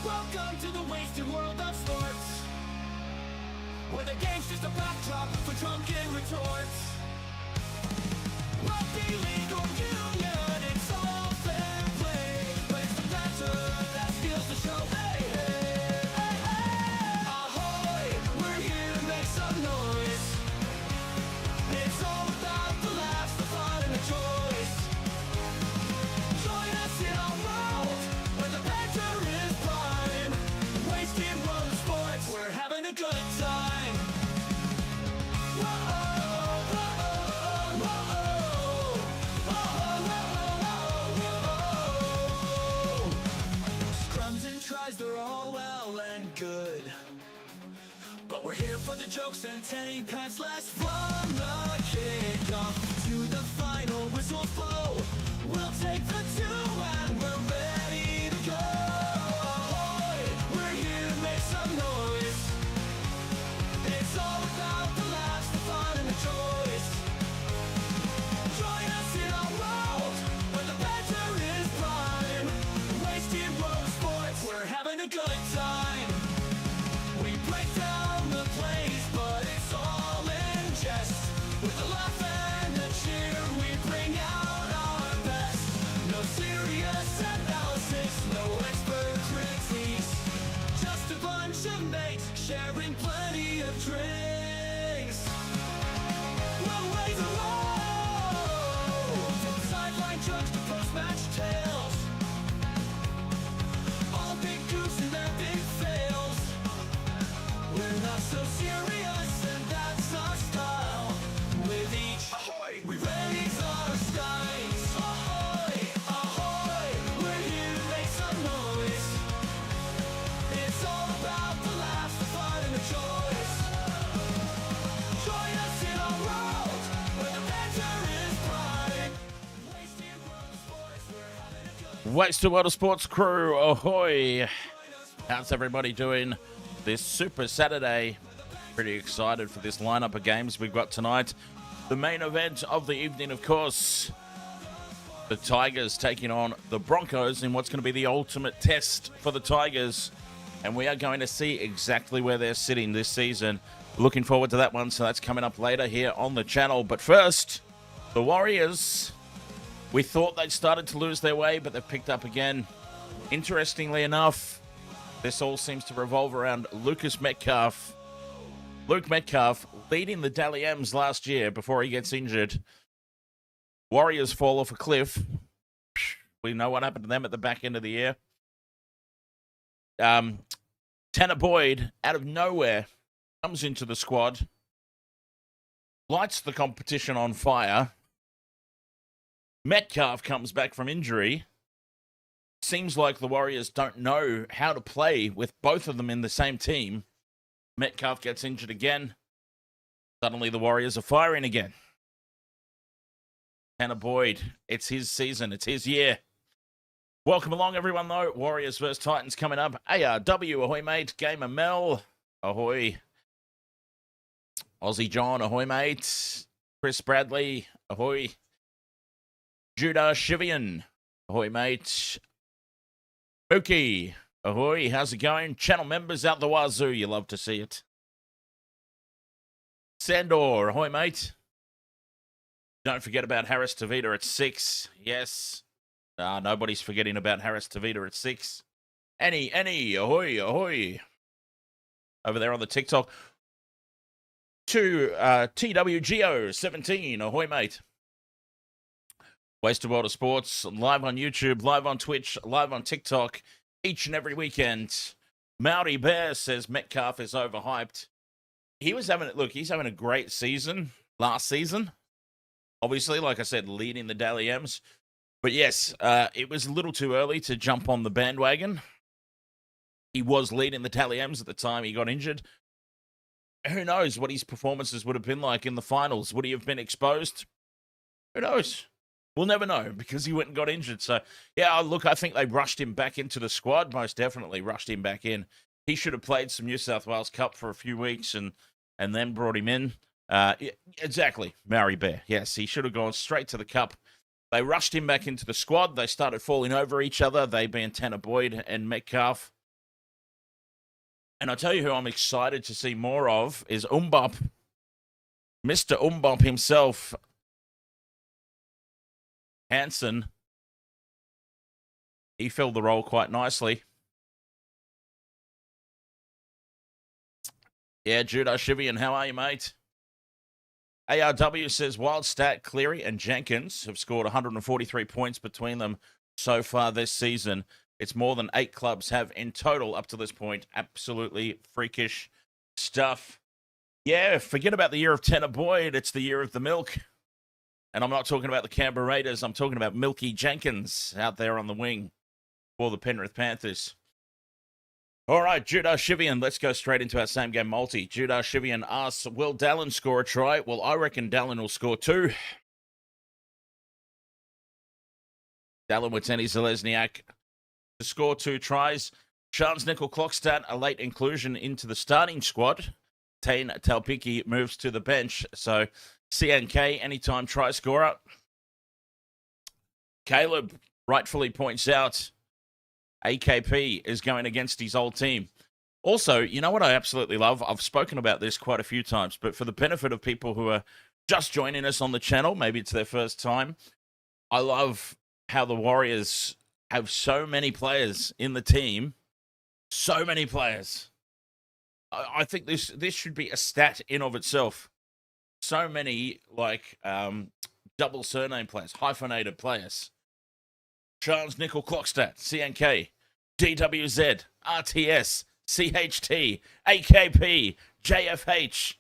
Welcome to the wasted world of sports, where the game's just a backdrop for drunken retorts. Rugby league or union, it's all fair play, but it's the banter that steals the show. Hey, hey, hey, hey. Ahoy, we're here to make some noise. It's all about the laughs, the fun, and the choice. Join us in our world, where the banter is prime. Wasted world of sports, we're having a good time. Scrums and tries, they're all well and good, but we're here for the jokes and take pass less from the kickoff to the final whistle blow. We'll take the two and we're ready to go. Ahoy, we're here to make some noise. It's all about the laughs, the fun, and the choice. Join us in our world, where the banter is prime. Wasted world of sports, we're having a good time. We break down the plays, but it's all in jest. With a laugh and a cheer, we bring out our best. No serious analysis, no expert critiques. Just a bunch of mates sharing plenty of drinks. We'll raise a roll, from sideline jokes to post-match tales. All big goofs and their big fails. We're not so serious, and that's our style. With each ahoy, we raise our steins. Ahoy, ahoy, we're here to make some noise. It's all about the laughs, the fun, and the choice. Join us in our world, where the banter is prime. Wasted world of sports, we're having a good Wasted World of Sports crew, ahoy! How's everybody doing this Super Saturday? Pretty excited for this lineup of games we've got tonight. The main event of the evening, of course, the Tigers taking on the Broncos in what's going to be the ultimate test for the Tigers. And we are going to see exactly where they're sitting this season. Looking forward to that one, so that's coming up later here on the channel. But first, the Warriors. We thought they'd started to lose their way, but they've picked up again. Interestingly enough, this all seems to revolve around Lucas Metcalf. Luke Metcalf leading the Dally M's last year before he gets injured. Warriors fall off a cliff. We know what happened to them at the back end of the year. Tanner Boyd, out of nowhere, comes into the squad, lights the competition on fire. Metcalf comes back from injury. Seems like the Warriors don't know how to play with both of them in the same team. Metcalf gets injured again. Suddenly the Warriors are firing again. Tanner Boyd, it's his season, it's his year. Welcome along, everyone, though. Warriors vs. Titans coming up. ARW, ahoy, mate. Gamer Mel, ahoy. Aussie John, ahoy, mate. Chris Bradley, ahoy. Judah Shivian, ahoy, mate. Mookie, ahoy. How's it going? Channel members out the wazoo. You love to see it. Sandor, ahoy, mate. Don't forget about Harris Tavita at 6. Yes. Nobody's forgetting about Harris Tavita at 6. Annie, ahoy, ahoy. Over there on the TikTok. To TWGO17, ahoy, mate. Wasted World of Sports, live on YouTube, live on Twitch, live on TikTok, each and every weekend. Maori Bear says Metcalf is overhyped. He's having a great season last season. Obviously, like I said, leading the Dally M's. But yes, it was a little too early to jump on the bandwagon. He was leading the Dally M's at the time he got injured. Who knows what his performances would have been like in the finals? Would he have been exposed? Who knows? We'll never know because he went and got injured. So, yeah, look, I think they rushed him back into the squad. Most definitely rushed him back in. He should have played some New South Wales Cup for a few weeks and then brought him in. Exactly, Maori Bear. Yes, he should have gone straight to the Cup. They rushed him back into the squad. They started falling over each other, they being Tanner Boyd and Metcalf. And I tell you who I'm excited to see more of is Umbop. Mr. Umbop himself. Hansen. He filled the role quite nicely. Yeah, Judah Shivian, how are you, mate? ARW says Wildstat, Cleary, and Jenkins have scored 143 points between them so far this season. It's more than 8 clubs have in total up to this point. Absolutely freakish stuff. Yeah, forget about the year of Tanner Boyd. It's the year of the milk. And I'm not talking about the Canberra Raiders. I'm talking about Milky Jenkins out there on the wing for the Penrith Panthers. All right, Judah Shivian, let's go straight into our same game multi. Judah Shivian asks, will Dallin score a try? Well, I reckon Dallin will score 2. Dallin Watene-Zelezniak to score 2 tries. Charnze Nicoll-Klokstad, a late inclusion into the starting squad. Tane Talpiki moves to the bench. So CNK, anytime try scorer. Caleb rightfully points out AKP is going against his old team. Also, you know what I absolutely love? I've spoken about this quite a few times, but for the benefit of people who are just joining us on the channel, maybe it's their first time, I love how the Warriors have so many players in the team. So many players. I think this should be a stat in of itself. So many, like, double surname players, hyphenated players. Charnze Nicoll-Klokstad, CNK, DWZ, RTS, CHT, AKP, JFH.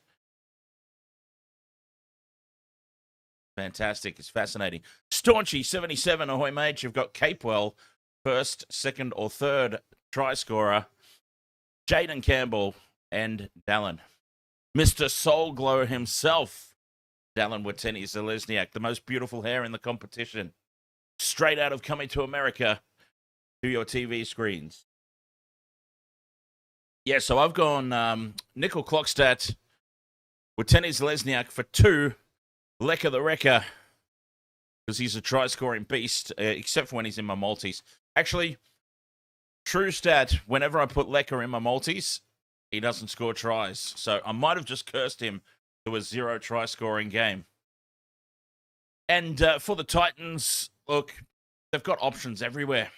Fantastic. It's fascinating. Staunchy77, ahoy mate. You've got Capewell, first, second, or third try scorer. Jaden Campbell and Dallin. Mr. Soul Glow himself, Dallin Watene-Zelezniak, the most beautiful hair in the competition. Straight out of Coming to America to your TV screens. Yeah, so I've gone Nicoll-Klokstad, Watene-Zelezniak for 2, Lecker the Wrecker, because he's a try-scoring beast, except for when he's in my multis. Actually, true stat, whenever I put Lecker in my multis, he doesn't score tries. So I might have just cursed him to a 0 try-scoring game. And for the Titans, look, they've got options everywhere.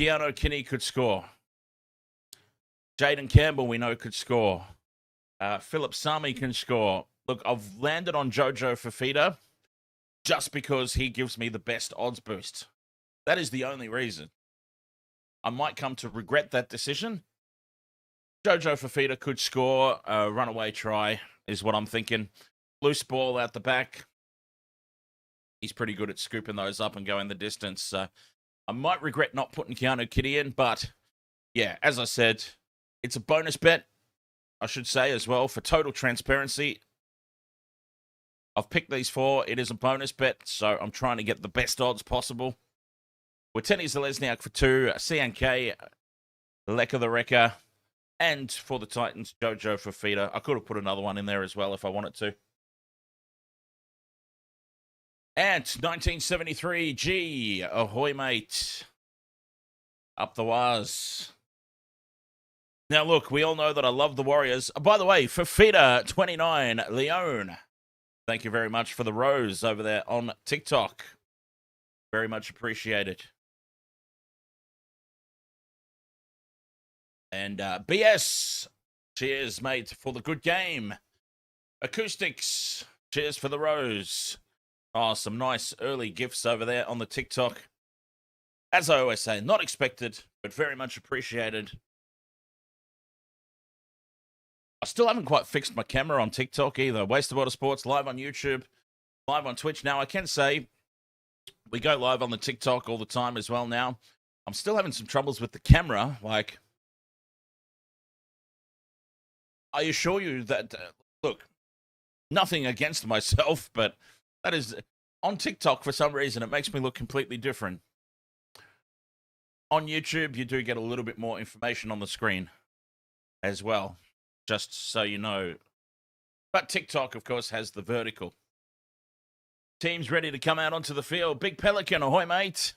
Keanu Kinney could score. Jaden Campbell, we know, could score. Philip Sami can score. Look, I've landed on Jojo Fafita just because he gives me the best odds boost. That is the only reason. I might come to regret that decision. Jojo Fafita could score a runaway try, is what I'm thinking. Loose ball out the back. He's pretty good at scooping those up and going the distance. So I might regret not putting Keanu Kinney in, but yeah, as I said, it's a bonus bet, I should say as well, for total transparency. I've picked these 4. It is a bonus bet, so I'm trying to get the best odds possible. Watene-Zelezniak for 2, CNK, Lecker the Wrecker, and for the Titans, Jojo Fafita. I could have put another one in there as well if I wanted to. Ant 1973 G, ahoy mate. Up the waz. Now look, we all know that I love the Warriors. By the way, Fafita 29 Leone. Thank you very much for the rose over there on TikTok. Very much appreciated. And BS, cheers mate for the good game. Acoustics, cheers for the rose. Oh, some nice early gifts over there on the TikTok. As I always say, not expected, but very much appreciated. I still haven't quite fixed my camera on TikTok either. Waste of Water Sports, live on YouTube, live on Twitch. Now, I can say we go live on the TikTok all the time as well now. I'm still having some troubles with the camera. Like, I assure you that, look, nothing against myself, but that is, on TikTok, for some reason, it makes me look completely different. On YouTube, you do get a little bit more information on the screen as well, just so you know. But TikTok, of course, has the vertical. Teams ready to come out onto the field. Big Pelican, ahoy, mate.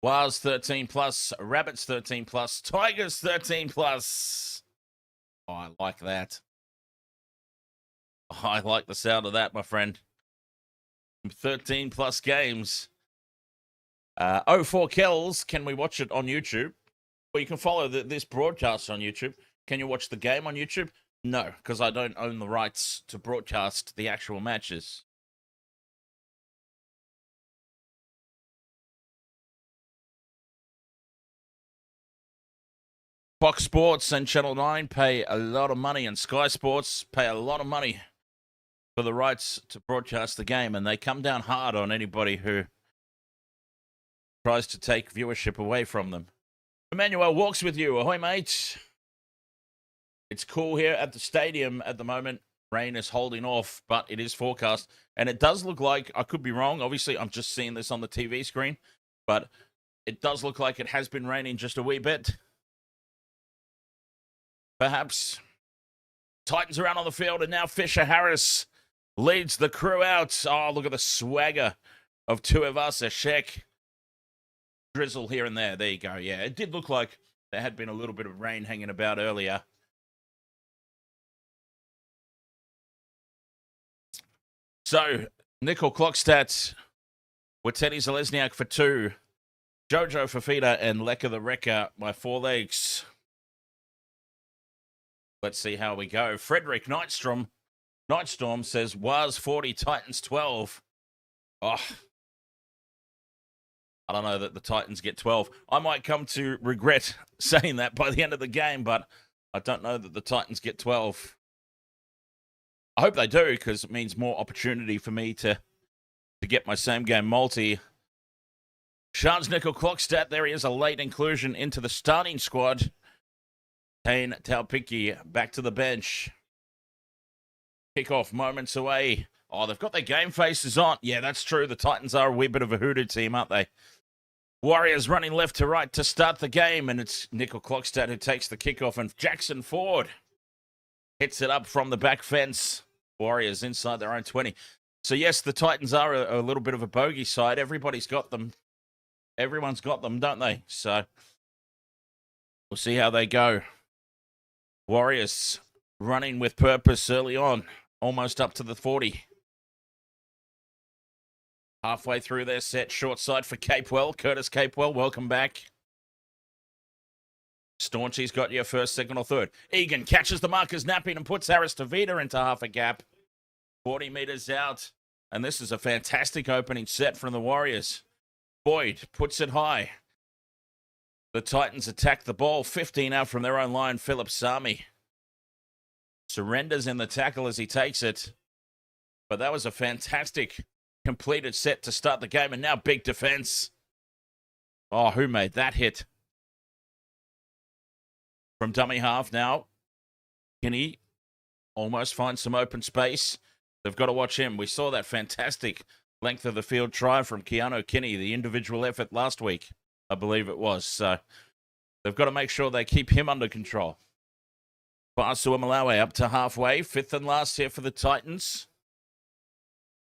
Wales 13 plus, Rabbits 13 plus, Tigers 13 plus. Oh, I like that. I like the sound of that, my friend. 13 plus games. 04 Kells, can we watch it on YouTube? Well, you can follow this broadcast on YouTube. Can you watch the game on YouTube? No, because I don't own the rights to broadcast the actual matches. Fox Sports and Channel 9 pay a lot of money, and Sky Sports pay a lot of money for the rights to broadcast the game, and they come down hard on anybody who tries to take viewership away from them. Emmanuel walks with you. Ahoy, mate. It's cool here at the stadium at the moment. Rain is holding off, but it is forecast. And it does look like, I could be wrong. Obviously, I'm just seeing this on the TV screen. But it does look like it has been raining just a wee bit. Perhaps. Titans are out on the field, and now Fisher Harris leads the crew out. Oh, look at the swagger of two of us. A Sheck. Drizzle here and there. There you go. Yeah, it did look like there had been a little bit of rain hanging about earlier. So, Nicoll-Klokstad with Teddy Zalesniak for 2. Jojo Fafita and Lecker the Wrecker by 4 legs. Let's see how we go. Frederick Nightstorm says, was 40, Titans 12. Oh, I don't know that the Titans get 12. I might come to regret saying that by the end of the game, but I don't know that the Titans get 12. I hope they do, because it means more opportunity for me to get my same game multi. Charnze Nicoll-Klokstad, there he is, a late inclusion into the starting squad. Kane Taupiki back to the bench. Kickoff moments away. Oh, they've got their game faces on. Yeah, that's true. The Titans are a wee bit of a hoodoo team, aren't they? Warriors running left to right to start the game, and it's Nicoll-Klokstad who takes the kickoff, and Jackson Ford hits it up from the back fence. Warriors inside their own 20. So, yes, the Titans are a little bit of a bogey side. Everybody's got them. Everyone's got them, don't they? So, we'll see how they go. Warriors running with purpose early on, almost up to the 40. Halfway through their set, short side for Capewell. Curtis Capewell, welcome back. Staunchy's got you first, second, or third. Egan catches the markers napping and puts Harris Tavita into half a gap. 40 meters out. And this is a fantastic opening set from the Warriors. Boyd puts it high. The Titans attack the ball. 15 out from their own line. Philip Sami surrenders in the tackle as he takes it. But that was a fantastic completed set to start the game. And now big defense. Oh, who made that hit? From dummy half now. Kinney almost finds some open space. They've got to watch him. We saw that fantastic length of the field try from Keanu Kinney, the individual effort last week, I believe it was. So they've got to make sure they keep him under control. Fasu Malawi up to halfway. 5th and last here for the Titans.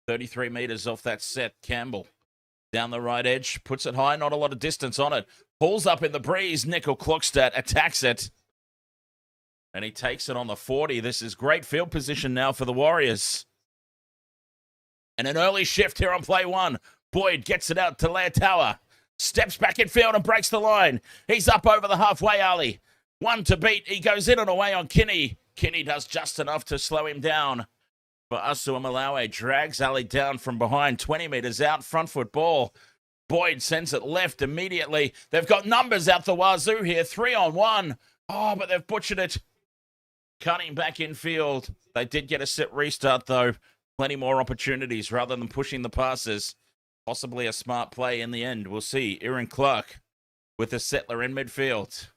33 meters off that set. Campbell down the right edge. Puts it high. Not a lot of distance on it. Pulls up in the breeze. Nicoll-Klokstad attacks it. And he takes it on the 40. This is great field position now for the Warriors. And an early shift here on play 1. Boyd gets it out to Leotawa. Steps back in field and breaks the line. He's up over the halfway alley. 1 to beat. He goes in and away on Kinney. Kinney does just enough to slow him down. But Asua Malawi drags Ali down from behind. 20 meters out. Front foot ball. Boyd sends it left immediately. They've got numbers out the wazoo here. 3-on-1. Oh, but they've butchered it. Cutting back in field. They did get a set restart, though. Plenty more opportunities rather than pushing the passes. Possibly a smart play in the end. We'll see. Aaron Clark with the settler in midfield.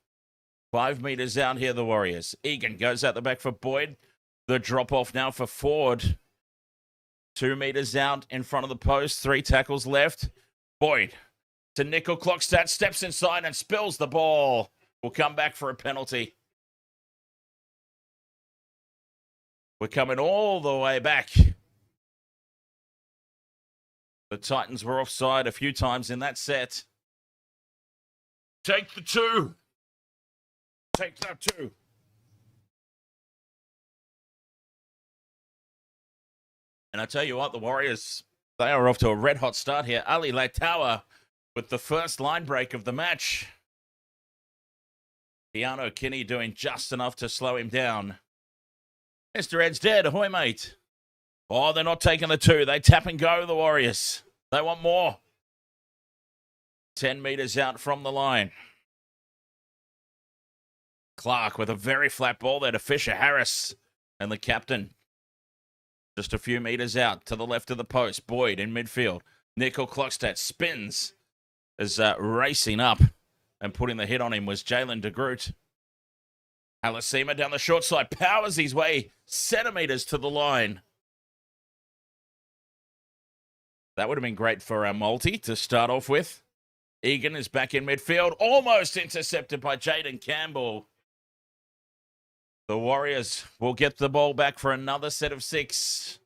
5 meters out here, the Warriors. Egan goes out the back for Boyd. The drop-off now for Ford. 2 meters out in front of the post. 3 tackles left. Boyd to Nicoll-Klokstad. Steps inside and spills the ball. Will come back for a penalty. We're coming all the way back. The Titans were offside a few times in that set. Take the 2. Take that 2. And I tell you what, the Warriors, they are off to a red-hot start here. Ali Leitawa with the first line break of the match. Keanu Kinney doing just enough to slow him down. Mr. Ed's dead. Ahoy, mate. Oh, they're not taking the 2. They tap and go, the Warriors. They want more. 10 metres out from the line. Clark with a very flat ball there to Fisher Harris. And the captain just a few metres out to the left of the post. Boyd in midfield. Nicoll-Klokstad spins as racing up and putting the hit on him was Jalen de Groot. Halasima down the short side powers his way centimetres to the line. That would have been great for our multi to start off with. Egan is back in midfield, almost intercepted by Jaden Campbell. The Warriors will get the ball back for another set of 6.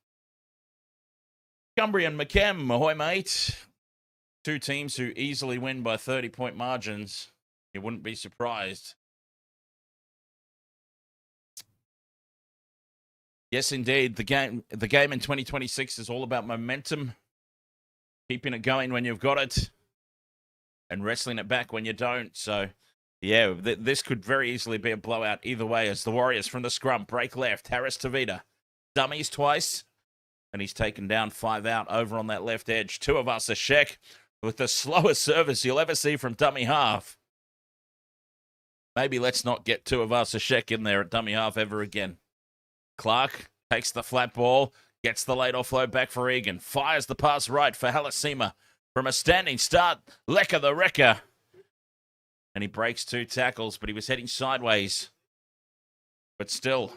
Cumbrian McKem, ahoy mate. 2 teams who easily win by 30-point margins. You wouldn't be surprised. Yes, indeed. The game in 2026 is all about momentum. Keeping it going when you've got it. And wrestling it back when you don't. So, yeah, this could very easily be a blowout either way as the Warriors from the scrum break left. Harris Tavita dummies twice. And he's taken down 5 out over on that left edge. Tuivasa-Sheck with the slowest service you'll ever see from dummy half. Maybe let's not get Tuivasa-Sheck in there at dummy half ever again. Clark takes the flat ball, gets the late offload back for Egan. Fires the pass right for Halasima. From a standing start, Lecker the Wrecker. And he breaks 2 tackles, but he was heading sideways. But still,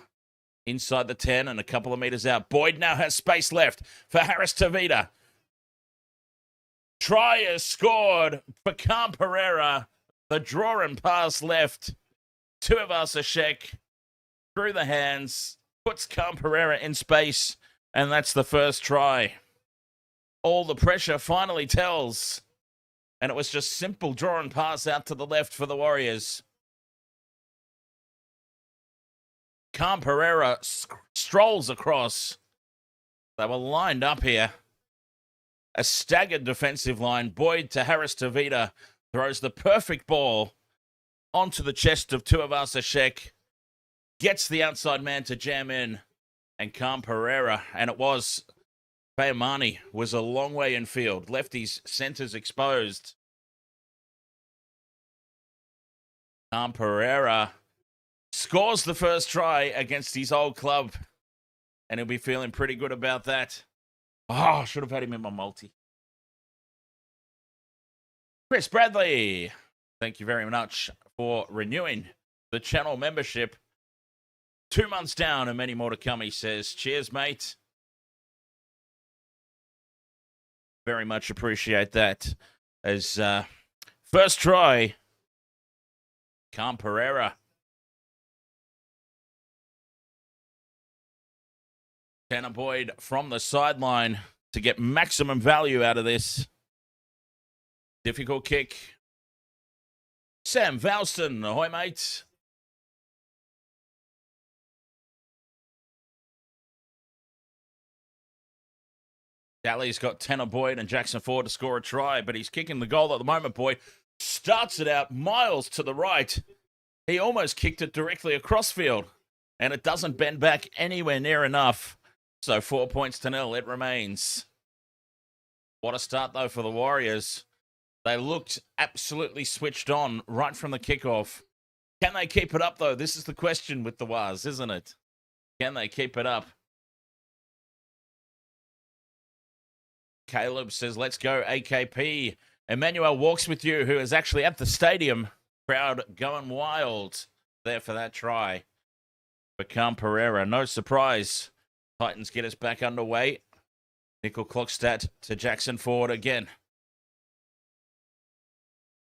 inside the 10 and a couple of metres out. Boyd now has space left for Harris Tavita. Try is scored for Cam Pereira. The draw and pass left. Tuivasa-Sheck through the hands. Puts Cam Pereira in space. And that's the first try. All the pressure finally tells. And it was just simple draw and pass out to the left for the Warriors. Cam Pereira strolls across. They were lined up here. A staggered defensive line. Boyd to Harris Tavita throws the perfect ball onto the chest of Tuivasa-Sheck. Gets the outside man to jam in. And Cam Pereira, and it was Bayamani, was a long way in field. Left his centres exposed. Cam Pereira scores the first try against his old club. And he'll be feeling pretty good about that. Oh, should have had him in my multi. Chris Bradley, thank you very much for renewing the channel membership. 2 months down and many more to come, he says. Cheers, mate. Very much appreciate that. As first try, Cam Pereira. Tanner Boyd from the sideline to get maximum value out of this. Difficult kick. Sam Valston, ahoy, mate. Daly's got Tanner Boyd and Jackson Ford to score a try, but he's kicking the goal at the moment, Boyd. Starts it out miles to the right. He almost kicked it directly across field, and it doesn't bend back anywhere near enough. So 4 points to 0, it remains. What a start, though, for the Warriors. They looked absolutely switched on right from the kickoff. Can they keep it up, though? This is the question with the Wars, isn't it? Can they keep it up? Caleb says, let's go AKP. Emmanuel walks with you, who is actually at the stadium. Crowd going wild there for that try. For Cam Pereira, no surprise. Titans get us back underway. Nicoll-Klokstad to Jackson Ford again.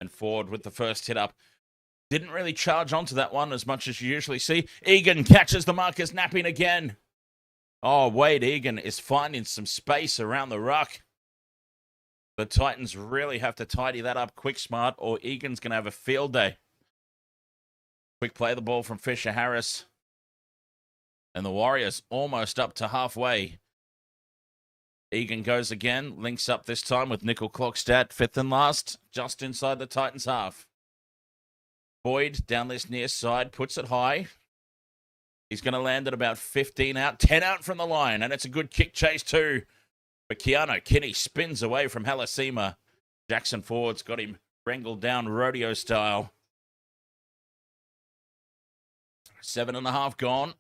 And Ford with the first hit up. Didn't really charge onto that one as much as you usually see. Egan catches the markers napping again. Oh, Wade Egan is finding some space around the ruck. The Titans really have to tidy that up quick, smart, or Egan's going to have a field day. Quick play the ball from Fisher Harris. And the Warriors almost up to halfway. Egan goes again, links up this time with Nicoll-Klokstad, fifth and last, just inside the Titans' half. Boyd down this near side, puts it high. He's going to land at about 15 out, 10 out from the line, and it's a good kick chase too. But Keanu Kinney spins away from Halasima. Jackson Ford's got him wrangled down rodeo style. 7.5 gone.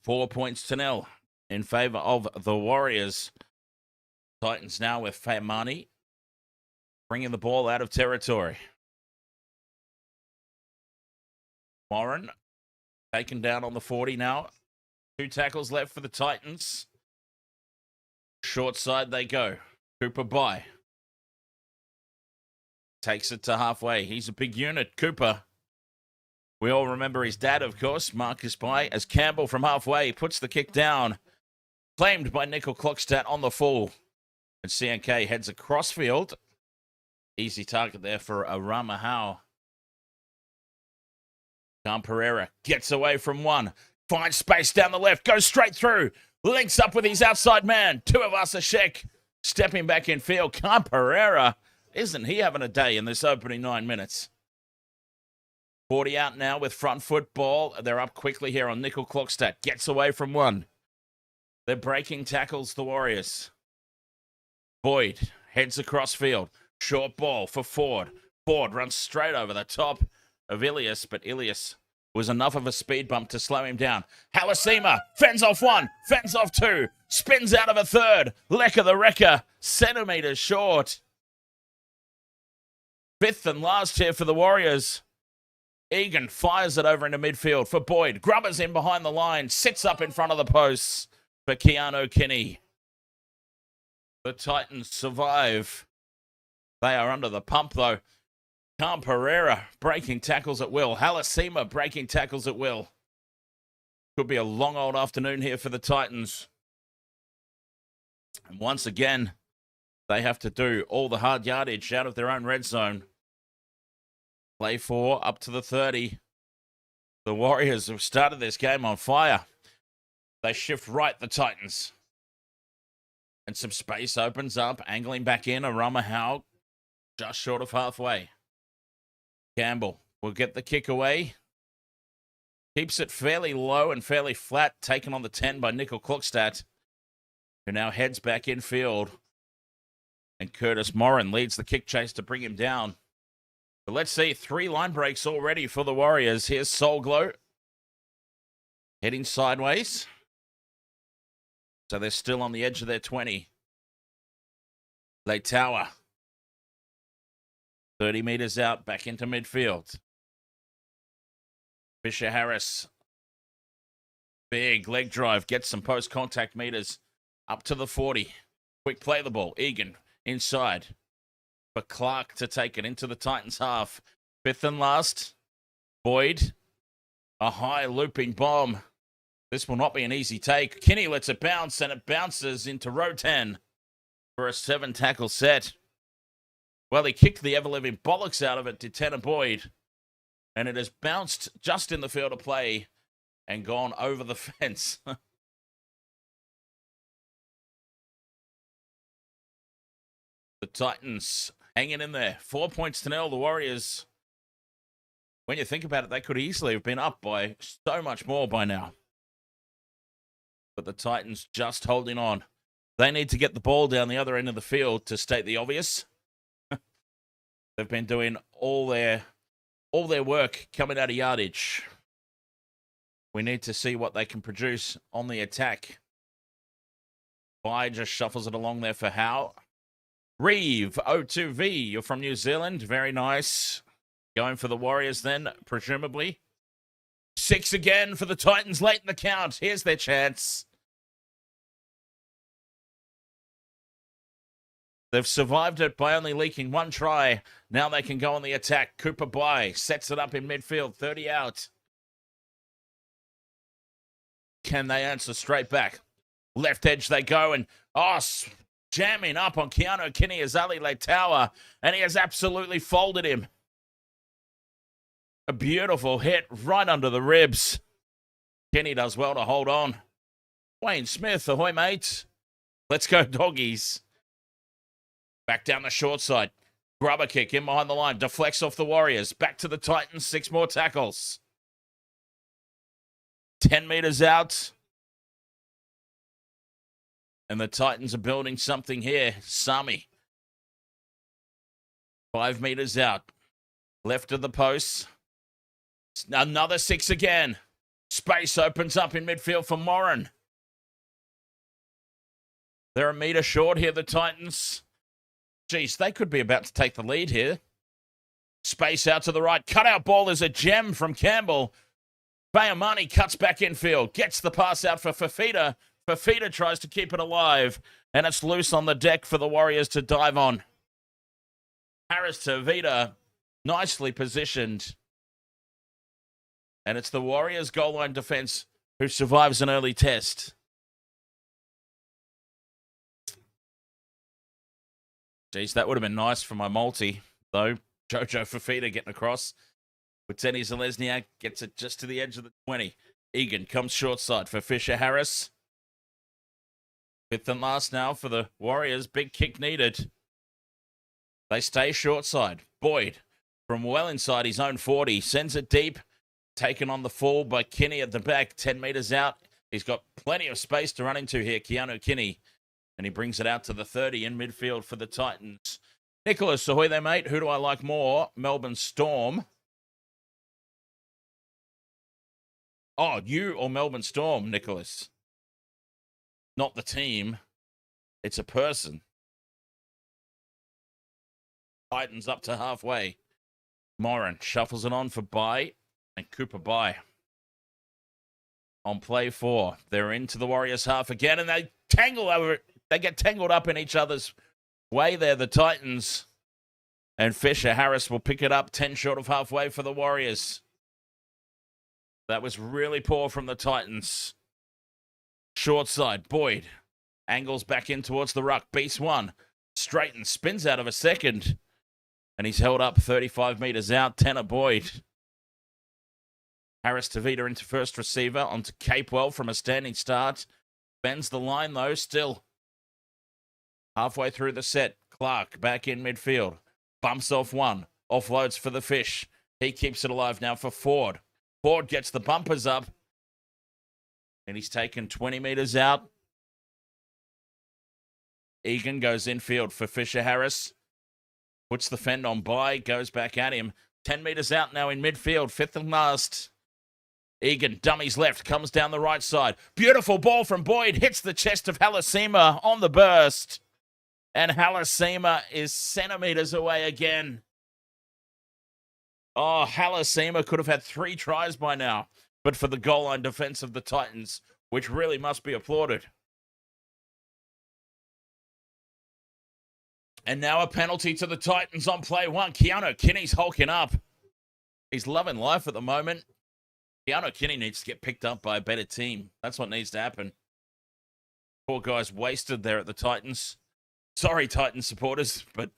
4 points to nil in favour of the Warriors. Titans now with Famani bringing the ball out of territory. Warren taken down on the 40 now. 2 tackles left for the Titans. Short side they go. Cooper by. Takes it to halfway. He's a big unit, Cooper. We all remember his dad, of course, Marcus By, as Campbell from halfway puts the kick down. Claimed by Nicoll-Klokstad on the full. And CNK heads across field. Easy target there for Arama Howe. John Pereira gets away from one. Finds space down the left. Goes straight through. Links up with his outside man. Tuivasa-Sheck stepping back in field. Khan Pereira, isn't he having a day in this opening 9 minutes? 40 out now with front foot ball. They're up quickly here on Nicoll-Klokstad. Gets away from one. They're breaking tackles, the Warriors. Boyd heads across field. Short ball for Ford. Ford runs straight over the top of Ilias, but Ilias was enough of a speed bump to slow him down. Halasima fends off one, fends off two, spins out of a third. Lecker the Wrecker, centimetres short. Fifth and last here for the Warriors. Egan fires it over into midfield for Boyd. Grubbers in behind the line, sits up in front of the posts for Keanu Kinney. The Titans survive. They are under the pump, though. Khan Pereira breaking tackles at will. Halasima breaking tackles at will. Could be a long old afternoon here for the Titans. And once again, they have to do all the hard yardage out of their own red zone. Play 4 up to the 30. The Warriors have started this game on fire. They shift right, the Titans. And some space opens up, angling back in. Arama Howe just short of halfway. Campbell will get the kick away. Keeps it fairly low and fairly flat, taken on the 10 by Nicoll-Klokstad, who now heads back in field. And Curtis Morin leads the kick chase to bring him down. But let's see, 3 line breaks already for the Warriors. Here's Solglow heading sideways. So they're still on the edge of their 20. Leitawa 30 metres out, back into midfield. Fisher Harris. Big leg drive, gets some post-contact meters up to the 40. Quick play the ball. Egan inside. For Clark to take it into the Titans' half. Fifth and last. Boyd. A high looping bomb. This will not be an easy take. Kinney lets it bounce, and it bounces into row 10 for a 7-tackle set. Well, he kicked the ever-living bollocks out of it to Tanner Boyd, and it has bounced just in the field of play and gone over the fence. The Titans hanging in there. 4 points to nil. The Warriors, when you think about it, they could easily have been up by so much more by now. But the Titans just holding on. They need to get the ball down the other end of the field, to state the obvious. They've been doing all their work coming out of yardage. We need to see what they can produce on the attack. Bai just shuffles it along there for Howe. Reeve, O2V, you're from New Zealand. Very nice. Going for the Warriors then, presumably. 6 again for the Titans late in the count. Here's their chance. They've survived it by only leaking 1 try. Now they can go on the attack. Cooper Bai sets it up in midfield, 30 out. Can they answer straight back? Left edge they go, and jamming up on Keanu Kinney as Ali Leitaua, and he has absolutely folded him. A beautiful hit right under the ribs. Kinney does well to hold on. Wayne Smith, ahoy mates. Let's go doggies. Back down the short side. Grubber kick in behind the line. Deflects off the Warriors. Back to the Titans. 6 more tackles. 10 meters out. And the Titans are building something here. Sami. 5 meters out. Left of the post. Another 6 again. Space opens up in midfield for Moran. They're a meter short here, the Titans. Geez, they could be about to take the lead here. Space out to the right. Cutout ball is a gem from Campbell. Bayamani cuts back infield. Gets the pass out for Fafita. Fafita tries to keep it alive. And it's loose on the deck for the Warriors to dive on. Harris Tavita, nicely positioned. And it's the Warriors' goal line defense who survives an early test. Geez, that would have been nice for my multi, though. Jojo Fafita getting across. Witeni Zalesniak gets it just to the edge of the 20. Egan comes short side for Fisher Harris. 5th and last now for the Warriors. Big kick needed. They stay short side. Boyd from well inside his own 40. Sends it deep. Taken on the fall by Kinney at the back. 10 meters out. He's got plenty of space to run into here. Keanu Kinney. And he brings it out to the 30 in midfield for the Titans. Nicholas, ahoy there, mate. Who do I like more? Melbourne Storm. Oh, you or Melbourne Storm, Nicholas? Not the team. It's a person. Titans up to halfway. Moran shuffles it on for Bai and Cooper Bai. On play 4. They're into the Warriors half again, and they tangle over it. They get tangled up in each other's way there, the Titans. And Fisher Harris will pick it up 10 short of halfway for the Warriors. That was really poor from the Titans. Short side, Boyd. Angles back in towards the ruck. Beats 1. Straightens, spins out of a second. And he's held up 35 meters out. Tanner Boyd. Harris Tavita into first receiver. Onto Capewell from a standing start. Bends the line though, still. Halfway through the set, Clark back in midfield. Bumps off 1. Offloads for the Fish. He keeps it alive now for Ford. Ford gets the bumpers up. And he's taken 20 meters out. Egan goes infield for Fisher Harris. Puts the fend on by. Goes back at him. 10 meters out now in midfield. 5th and last. Egan dummies left. Comes down the right side. Beautiful ball from Boyd. Hits the chest of Halasima on the burst. And Halasima is centimeters away again. Oh, Halasima could have had 3 tries by now, but for the goal line defense of the Titans, which really must be applauded. And now a penalty to the Titans on play 1. Keanu Kinney's hulking up. He's loving life at the moment. Keanu Kinney needs to get picked up by a better team. That's what needs to happen. Poor guy's wasted there at the Titans. Sorry, Titans supporters, but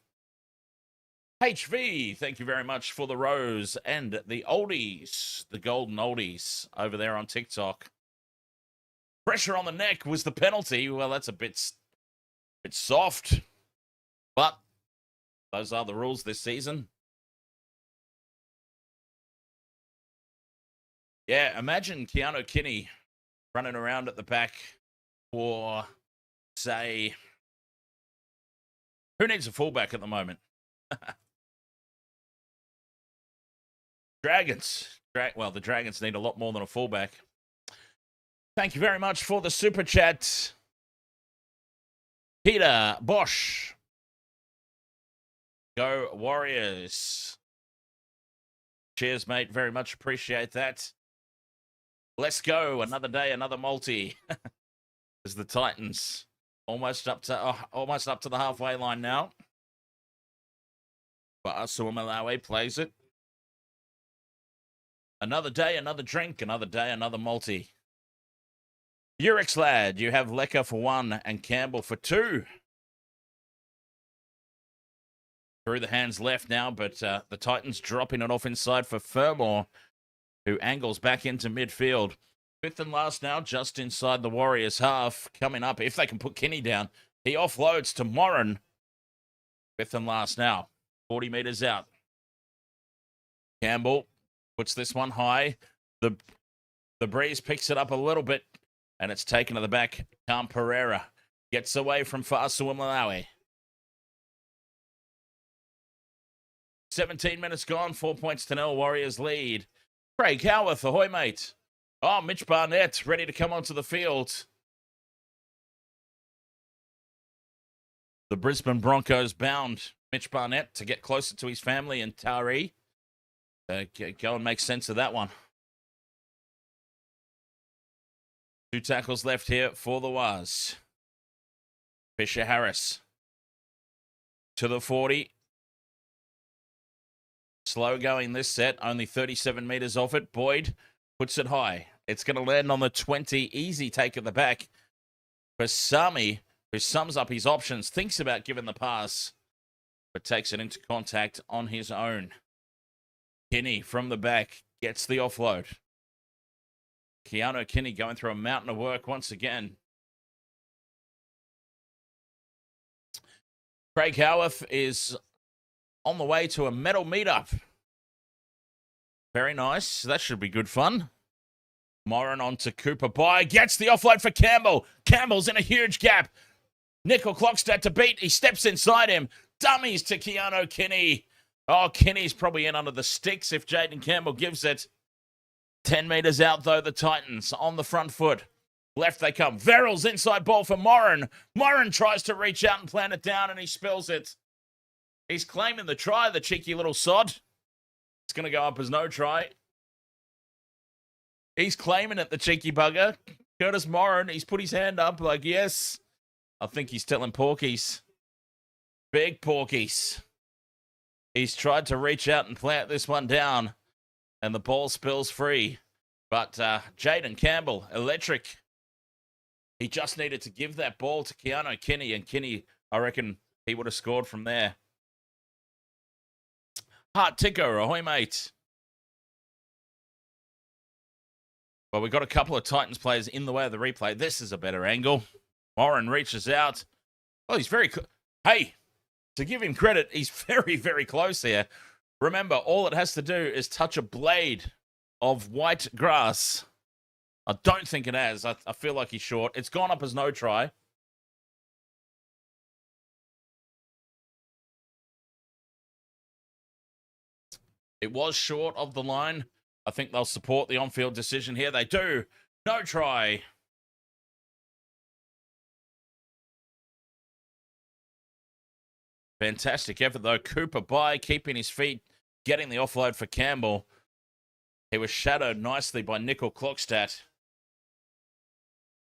HV, thank you very much for the rose and the oldies, the golden oldies over there on TikTok. Pressure on the neck was the penalty. Well, that's a bit soft, but those are the rules this season. Yeah, imagine Keanu Kinney running around at the back for, say, who needs a fullback at the moment? Dragons. Well, the Dragons need a lot more than a fullback. Thank you very much for the super chat. Peter Bosch. Go Warriors. Cheers, mate. Very much appreciate that. Let's go. Another day, another multi. As the Titans almost up to the halfway line now. But Asuamalawe plays it. Another day, another drink. Another day, another multi. Urix you have Lecker for 1 and Campbell for 2. Through the hands left now, but the Titans dropping it off inside for Fermor, who angles back into midfield. 5th and last now, just inside the Warriors' half. Coming up, if they can put Kinney down, he offloads to Morin. 5th and last now, 40 metres out. Campbell puts this one high. The breeze picks it up a little bit, and it's taken to the back. Calm Pereira gets away from Fa'asuamaleaui. 17 minutes gone, 4 points to 0, Warriors lead. Craig Howarth, ahoy, mate. Oh, Mitch Barnett ready to come onto the field. The Brisbane Broncos bound Mitch Barnett to get closer to his family in Taree. Go and make sense of that one. 2 tackles left here for the Waz. Fisher Harris to the 40. Slow going this set, only 37 metres off it. Boyd puts it high. It's going to land on the 20. Easy take at the back for Sami, who sums up his options, thinks about giving the pass, but takes it into contact on his own. Kinney from the back gets the offload. Keanu Kinney going through a mountain of work once again. Craig Howarth is on the way to a medal meetup. Very nice. That should be good fun. Morin on to Cooper. Gets the offload for Campbell. Campbell's in a huge gap. Nicoll-Klokstad to beat. He steps inside him. Dummies to Keanu Kinney. Oh, Kinney's probably in under the sticks if Jaden Campbell gives it. 10 metres out, though, the Titans on the front foot. Left they come. Verrill's inside ball for Morin. Morin tries to reach out and plant it down, and he spills it. He's claiming the try, the cheeky little sod. It's going to go up as no try. He's claiming it, the cheeky bugger. Curtis Morin, he's put his hand up like, yes. I think he's telling porkies. Big porkies. He's tried to reach out and plant this one down, and the ball spills free. But Jaden Campbell, electric. He just needed to give that ball to Keanu Kinney, and Kinney, I reckon he would have scored from there. Hart Ticker, ahoy, mate. Well, we've got a couple of Titans players in the way of the replay. This is a better angle. Morin reaches out. Well, he's very... Hey, to give him credit, he's very, very close here. Remember, all it has to do is touch a blade of white grass. I don't think it has. I feel like he's short. It's gone up as no try. It was short of the line. I think they'll support the on-field decision here. They do. No try. Fantastic effort, though. Cooper by keeping his feet, getting the offload for Campbell. He was shadowed nicely by Nicoll-Klokstad.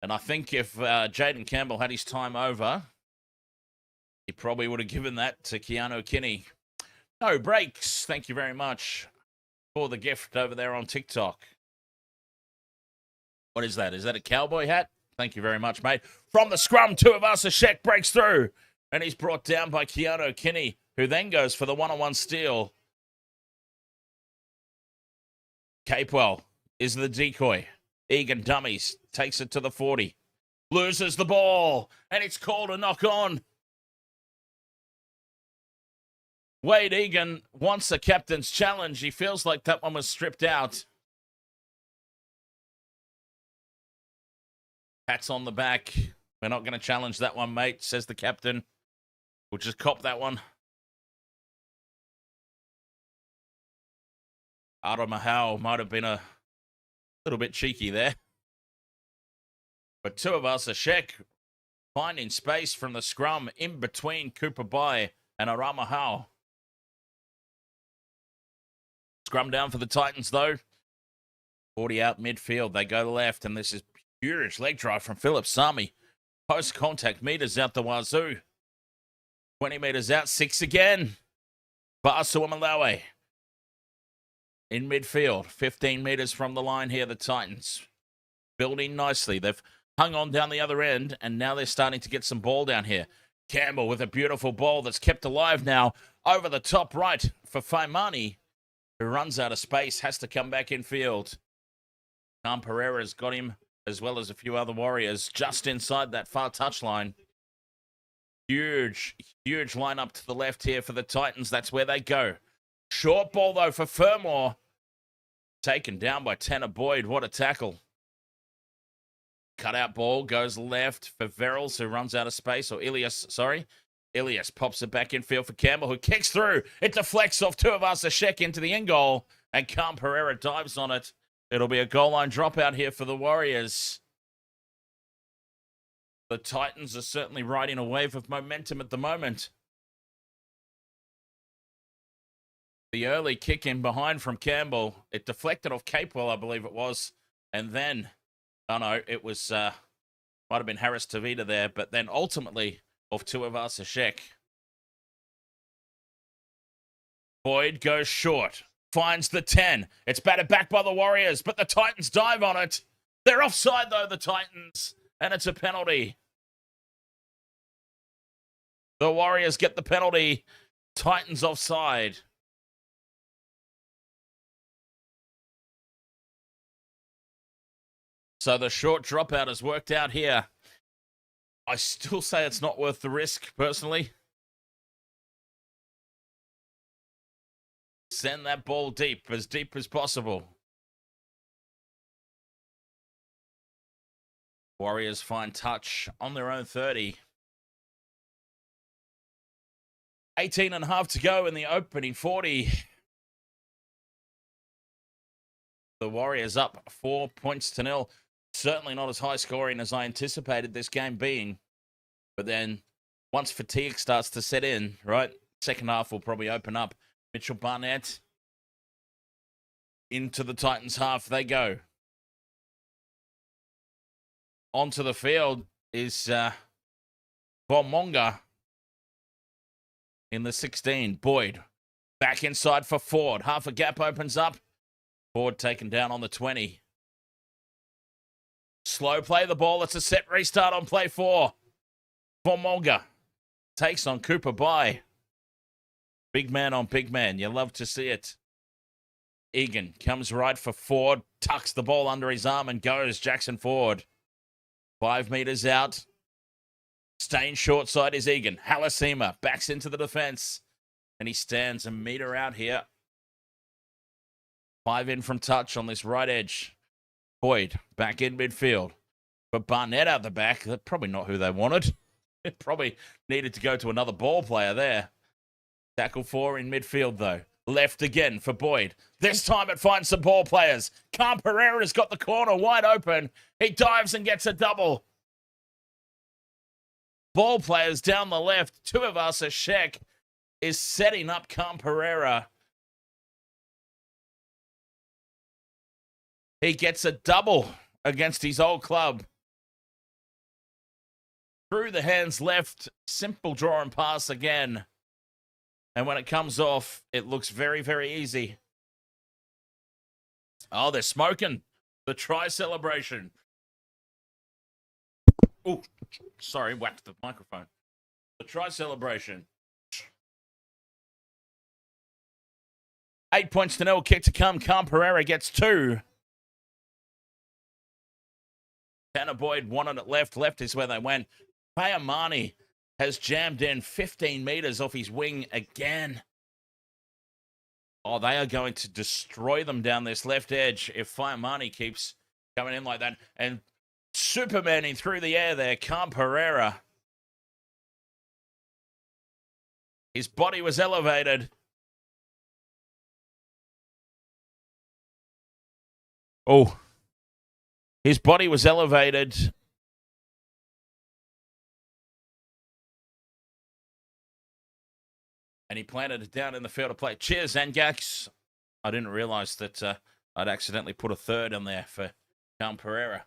And I think if Jaden Campbell had his time over, he probably would have given that to Keanu Kinney. No breaks. Thank you very much for the gift over there on TikTok. What is that? Is that a cowboy hat? Thank you very much, mate. From the scrum, 2 of us. Ashek breaks through. And he's brought down by Keanu Kinney, who then goes for the one-on-one steal. Capewell is the decoy. Egan dummies. Takes it to the 40. Loses the ball. And it's called a knock-on. Wade Egan wants a captain's challenge. He feels like that one was stripped out. Pat's on the back. We're not going to challenge that one, mate, says the captain. We'll just cop that one. Ara Mahau might have been a little bit cheeky there. But 2 of us, Ashek, finding space from the scrum in between Cooper Bai and Ara Mahau. Scrum down for the Titans, though. 40 out midfield. They go left, and this is furious leg drive from Philip Sami. Post-contact meters out the wazoo. 20 meters out, 6 again. Fa'asuamaleaui in midfield. 15 meters from the line here, the Titans. Building nicely. They've hung on down the other end, and now they're starting to get some ball down here. Campbell with a beautiful ball that's kept alive now over the top right for Faimani, who runs out of space, has to come back in field. Pereira's got him, as well as a few other Warriors, just inside that far touchline. Huge lineup to the left here for the Titans. That's where they go. Short ball, though, for Fermor. Taken down by Tanner Boyd. What a tackle. Cutout ball goes left for Verrills, who runs out of space. Or Ilias, sorry. Ilias pops it back in field for Campbell, who kicks through. It deflects off Tuivasa-Sheck into the end goal. And Pereira dives on it. It'll be a goal line dropout here for the Warriors. The Titans are certainly riding a wave of momentum at the moment. The early kick in behind from Campbell. It deflected off Capewell, I believe it was. And then, oh no, it was, might have been Harris Tavita there. But then ultimately off Tuivasa-Sheck. Boyd goes short. Finds the 10. It's batted back by the Warriors, but the Titans dive on it. They're offside, though, the Titans. And it's a penalty. The Warriors get the penalty. Titans offside. So the short dropout has worked out here. I still say it's not worth the risk, personally. Send that ball deep as possible. Warriors find touch on their own 30. 18 and a half to go in the opening 40. The Warriors up 4 points to 0. Certainly not as high scoring as I anticipated this game being. But then once fatigue starts to set in, right, second half will probably open up. Mitchell Barnett into the Titans half they go. Onto the field is Bomonga in the 16. Boyd back inside for Ford. Half a gap opens up. Ford taken down on the 20. Slow play the ball. It's a set restart on play 4. Bomonga takes on Cooper by. Big man on big man. You love to see it. Egan comes right for Ford. Tucks the ball under his arm and goes Jackson Ford. 5 meters out. Staying short side is Egan. Halasima backs into the defense. And he stands a meter out here. 5 in from touch on this right edge. Boyd back in midfield. But Barnett out the back. That's probably not who they wanted. It probably needed to go to another ball player there. Tackle 4 in midfield, though. Left again for Boyd. This time it finds some ball players. Pereira's got the corner wide open. He dives and gets a double. Ball players down the left. Tuivasa-Sheck is setting up Pereira. He gets a double against his old club. Through the hands left. Simple draw and pass again. And when it comes off, it looks very, very easy. Oh, they're smoking. The try celebration. Oh, sorry, whacked the microphone. The try celebration. 8 points to 0, kick to come. Pereira gets 2. Tanner Boyd wanted it left. Left is where they went. Faimani has jammed in 15 meters off his wing again. Oh, they are going to destroy them down this left edge if Faimani keeps coming in like that. And Supermaning through the air there, Pereira. His body was elevated. Oh. His body was elevated. And he planted it down in the field of play. Cheers, Angax. I didn't realize that I'd accidentally put a third in there for Pereira.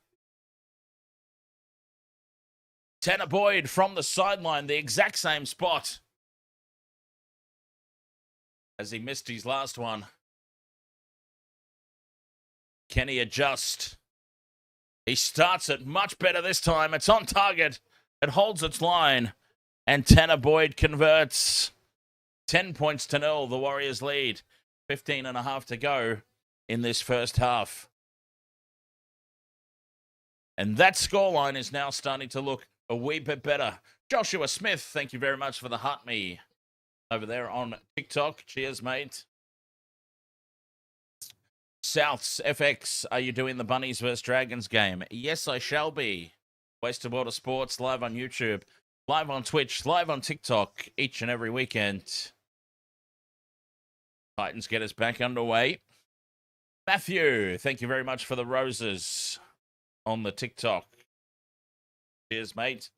Tanner Boyd from the sideline, the exact same spot as he missed his last one. Can he adjust? He starts it much better this time. It's on target. It holds its line. And Tanner Boyd converts. 10 points to 0. The Warriors lead. 15 and a half to go in this first half. And that scoreline is now starting to look a wee bit better. Joshua Smith, thank you very much for the heart me over there on TikTok. Cheers, mate. Souths FX, are you doing the Bunnies vs Dragons game? Yes, I shall be. Wasted Water Sports, live on YouTube, live on Twitch, live on TikTok, each and every weekend. Titans get us back underway. Matthew, thank you very much for the roses on the TikTok. Cheers, mate.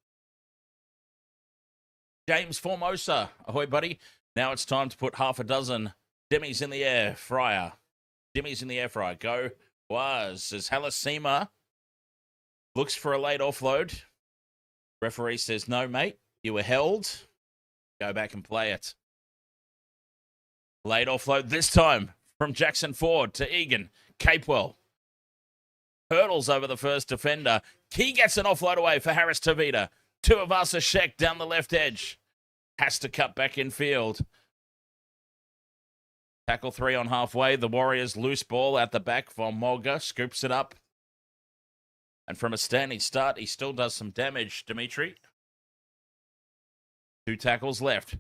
James Formosa, ahoy, buddy. Now it's time to put half a dozen Demis in the air fryer. Jimmy's in the air fryer. Go was as Halasima looks for a late offload. Referee says, no, mate, you were held. Go back and play it. Late offload this time from Jackson Ford to Egan. Capewell hurdles over the first defender. He gets an offload away for Harris Tavita. Tuivasa-Sheck down the left edge. Has to cut back in field. Tackle 3 on halfway. The Warriors loose ball at the back. Von Molga scoops it up. And from a standing start, he still does some damage, Dimitri. 2 tackles left.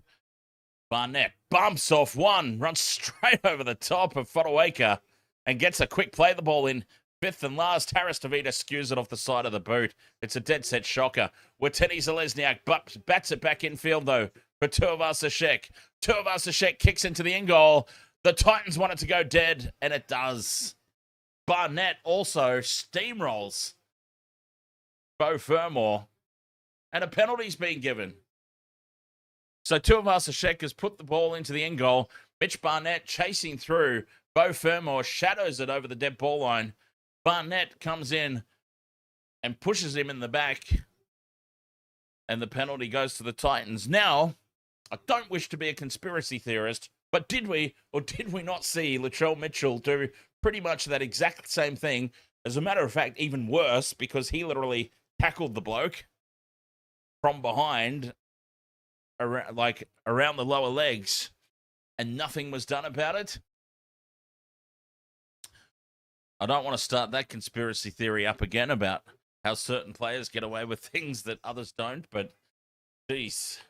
Barnett bumps off one, runs straight over the top of Fotuaika and gets a quick play the ball in. 5th and last, Harris Tavita skews it off the side of the boot. It's a dead set shocker. Wateni Zalesniak bats it back in field, though, for Tuivasa-Sheck. Tuivasa-Sheck kicks into the in goal. The Titans want it to go dead, and it does. Barnett also steamrolls Beau Fermor, and a penalty's being given. So Tuivasa-Sheck has put the ball into the end goal. Mitch Barnett chasing through. Beau Fermor shadows it over the dead ball line. Barnett comes in and pushes him in the back, and the penalty goes to the Titans. Now, I don't wish to be a conspiracy theorist, but did we or did we not see Latrell Mitchell do pretty much that exact same thing? As a matter of fact, even worse, because he literally tackled the bloke from behind, around the lower legs, and nothing was done about it. I don't want to start that conspiracy theory up again about how certain players get away with things that others don't, but geez.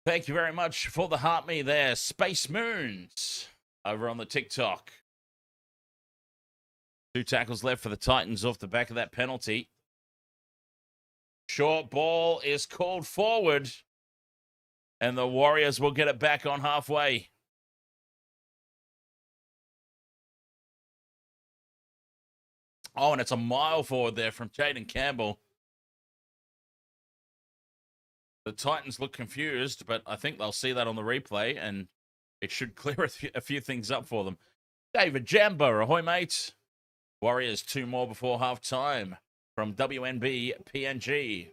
Thank you very much for the heart me there. Space Moons over on the TikTok. 2 tackles left for the Titans off the back of that penalty. Short ball is called forward, and the Warriors will get it back on halfway. Oh, and it's a mile forward there from Jaden Campbell. The Titans look confused, but I think they'll see that on the replay, and it should clear a few things up for them. David Jamba, ahoy, mates. Warriors 2 more before half-time from WNB PNG.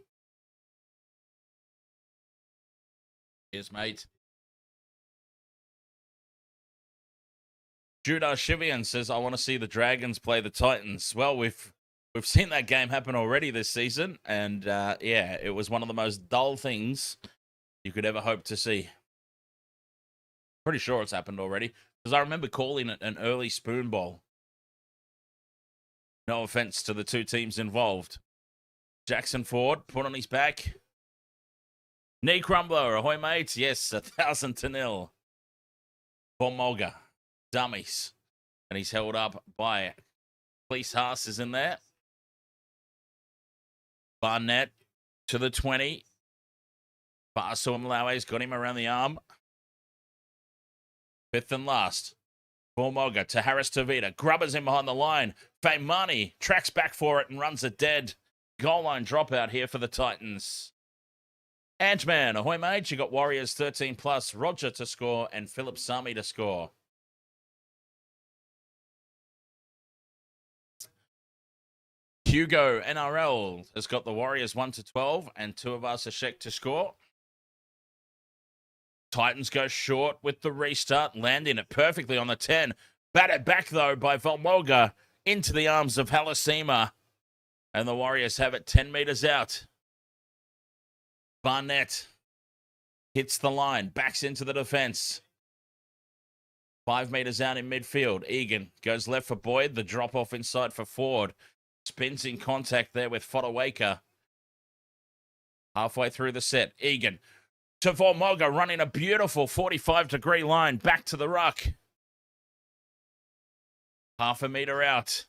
Cheers, mate. Judah Shivian says, I want to see the Dragons play the Titans. Well, we've seen that game happen already this season, and yeah, it was one of the most dull things you could ever hope to see. Pretty sure it's happened already, because I remember calling it an early spoon bowl. No offense to the 2 teams involved. Jackson Ford put on his back. Knee crumbler, ahoy, mates. Yes, 1,000-0. Von Molga, dummies. And he's held up by Police Haas is in there. Barnett to the 20. Fasu Mlawe's got him around the arm. 5th and last. Formoga to Harris Tavita. Grubbers in behind the line. Faimani tracks back for it and runs it dead. Goal line dropout here for the Titans. Ant-Man, ahoy, mate. You got Warriors 13 plus. Roger to score and Philip Sami to score. Hugo NRL has got the Warriors 1-12 and Tuivasa-Sheck to score. Titans go short with the restart, landing it perfectly on the 10. Batted back, though, by Volmoga. into the arms of Halasima. And the Warriors have it 10 metres out. Barnett hits the line, backs into the defence. 5 metres out in midfield. Egan goes left for Boyd. The drop off inside for Ford. Spins in contact there with Fodawaker. Halfway through the set. Egan to Vormoga running a beautiful 45-degree line back to the ruck. Half a metre out.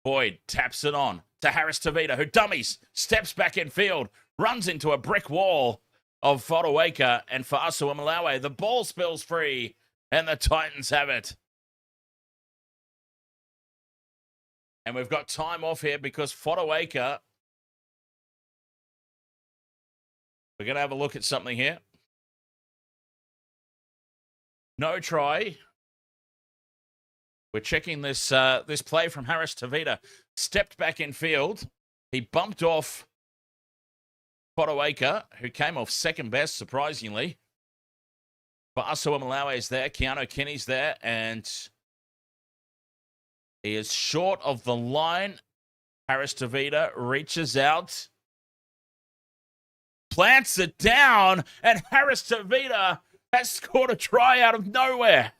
Boyd taps it on to Harris Tavita, who dummies, steps back in field, runs into a brick wall of Fodawaker, and for Asuamalawe, the ball spills free, and the Titans have it. And we've got time off here because Fodawaker, we're going to have a look at something here. No try. We're checking this this play from Harris Tavita. Stepped back in field. He bumped off Fodawaker, who came off second best, surprisingly. But Asuamalawe is there. Keanu Kinney's there. And he is short of the line. Harris Tavita reaches out. Plants it down. And Harris Tavita has scored a try out of nowhere.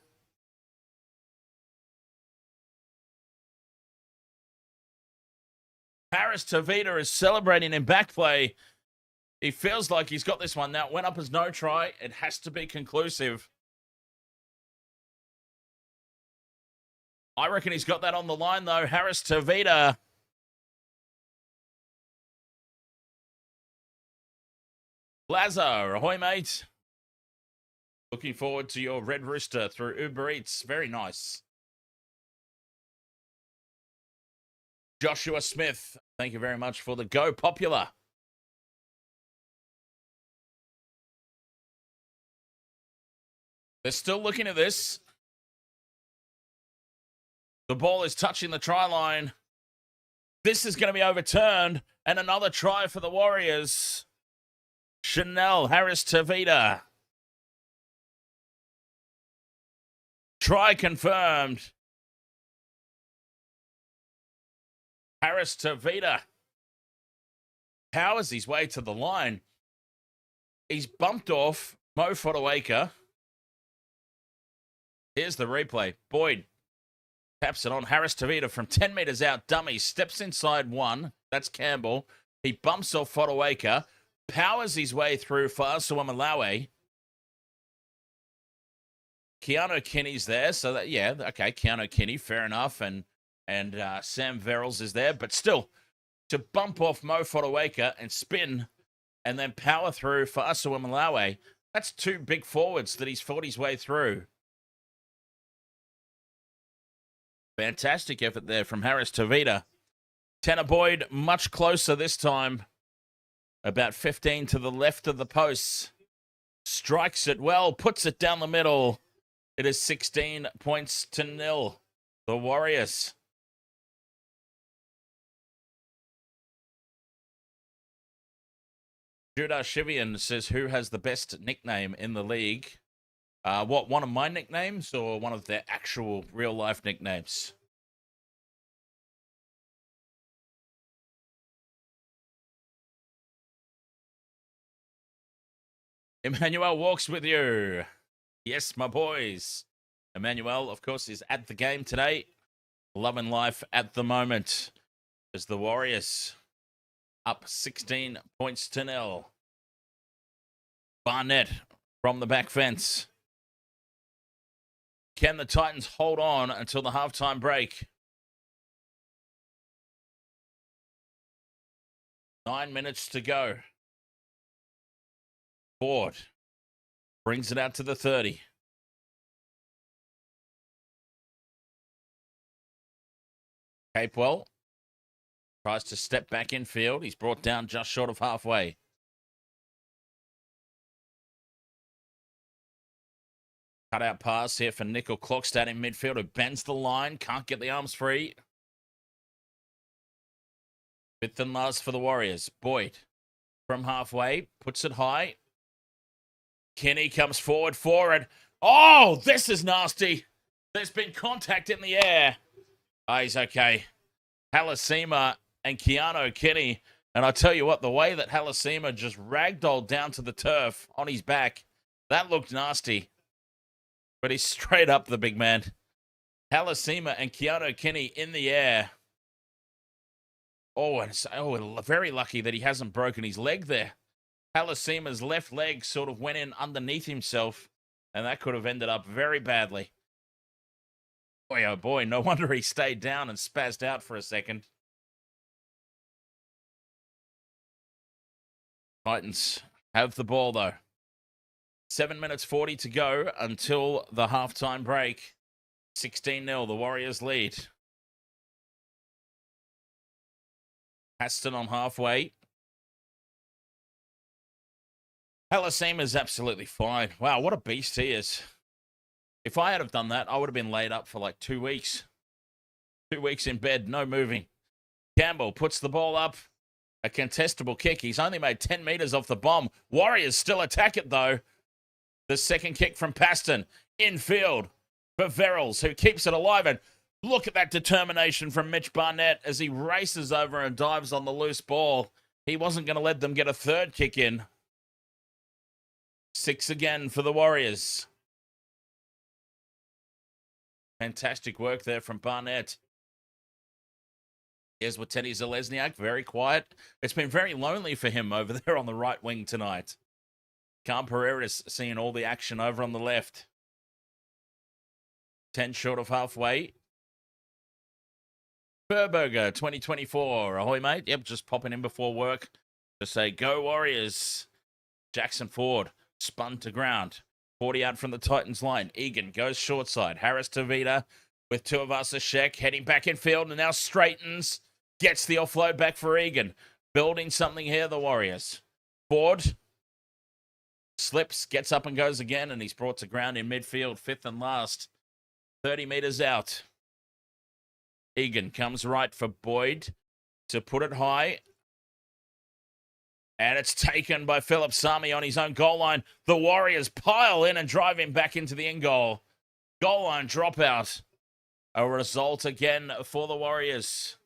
Harris Tavita is celebrating in back play. He feels like he's got this one now. It went up as no try. It has to be conclusive. I reckon he's got that on the line, though. Harris Tavita. Lazo, ahoy, mate. Looking forward to your Red Rooster through Uber Eats. Very nice. Joshua Smith, thank you very much for the Go Popular. They're still looking at this. The ball is touching the try line. This is going to be overturned. And another try for the Warriors. Chanel Harris Tavita. Try confirmed. Harris Tavita powers his way to the line. He's bumped off Mo Fodawaker. Here's the replay. Boyd taps it on. Harris Tavita from 10 metres out. Dummy steps inside one. That's Campbell. He bumps off Fodawaker. Powers his way through for Asuamalawe. Keanu Kinney's there. So that, yeah, okay, Keanu Kinney, fair enough. And Sam Verrills is there, but still, to bump off Mo Fodawaker and spin and then power through for Asuamalawe, that's two big forwards that he's fought his way through. Fantastic effort there from Harris Tavita. Tanner Boyd much closer this time, about 15 to the left of the posts. Strikes it well, puts it down the middle. It is 16 points to 0. The Warriors. Judah Shivian says, who has the best nickname in the league? What, one of my nicknames or one of their actual real-life nicknames? Emmanuel walks with you. Yes, my boys. Emmanuel, of course, is at the game today. Loving life at the moment as the Warriors up 16 points to 0. Barnett from the back fence. Can the Titans hold on until the halftime break? 9 minutes to go. Ford brings it out to the 30. Capewell tries to step back in field. He's brought down just short of halfway. Cut out pass here for Nicoll-Klokstad in midfield, who bends the line. Can't get the arms free. Fifth and last for the Warriors. Boyd from halfway puts it high. Kenny comes forward for it. Oh, this is nasty. There's been contact in the air. Oh, he's okay. Halasima and Keanu Kenny. And I tell you what, the way that Halasima just ragdolled down to the turf on his back, that looked nasty. But he's straight up, the big man. Halasima and Keanu Kenny in the air. Oh, and very lucky that he hasn't broken his leg there. Halasima's left leg sort of went in underneath himself, and that could have ended up very badly. Boy, oh boy, no wonder he stayed down and spazzed out for a second. Titans have the ball, though. 7 minutes 40 to go until the halftime break. 16-0, the Warriors lead. Haston on halfway. Halasima's absolutely fine. Wow, what a beast he is. If I had have done that, I would have been laid up for like 2 weeks. 2 weeks in bed, no moving. Campbell puts the ball up. A contestable kick. He's only made 10 meters off the bomb. Warriors still attack it, though. The second kick from Paston. Infield for Verrills, who keeps it alive. And look at that determination from Mitch Barnett as he races over and dives on the loose ball. He wasn't going to let them get a third kick in. 6 again for the Warriors. Fantastic work there from Barnett. Here's Wateni Zalesniak, very quiet. It's been very lonely for him over there on the right wing tonight. Cam Pereira's seeing all the action over on the left. 10 short of halfway. Burberger, 2024. Ahoy, mate. Yep, just popping in before work to say, go Warriors. Jackson Ford spun to ground. 40 out from the Titans line. Egan goes short side. Harris Tavita with Tuivasa-Sheck heading back in field and now straightens. Gets the offload back for Egan. Building something here, the Warriors. Ford slips, gets up and goes again, and he's brought to ground in midfield, 5th and last. 30 meters out. Egan comes right for Boyd to put it high. And it's taken by Philip Sami on his own goal line. The Warriors pile in and drive him back into the in goal. Goal line dropout. A result again for the Warriors.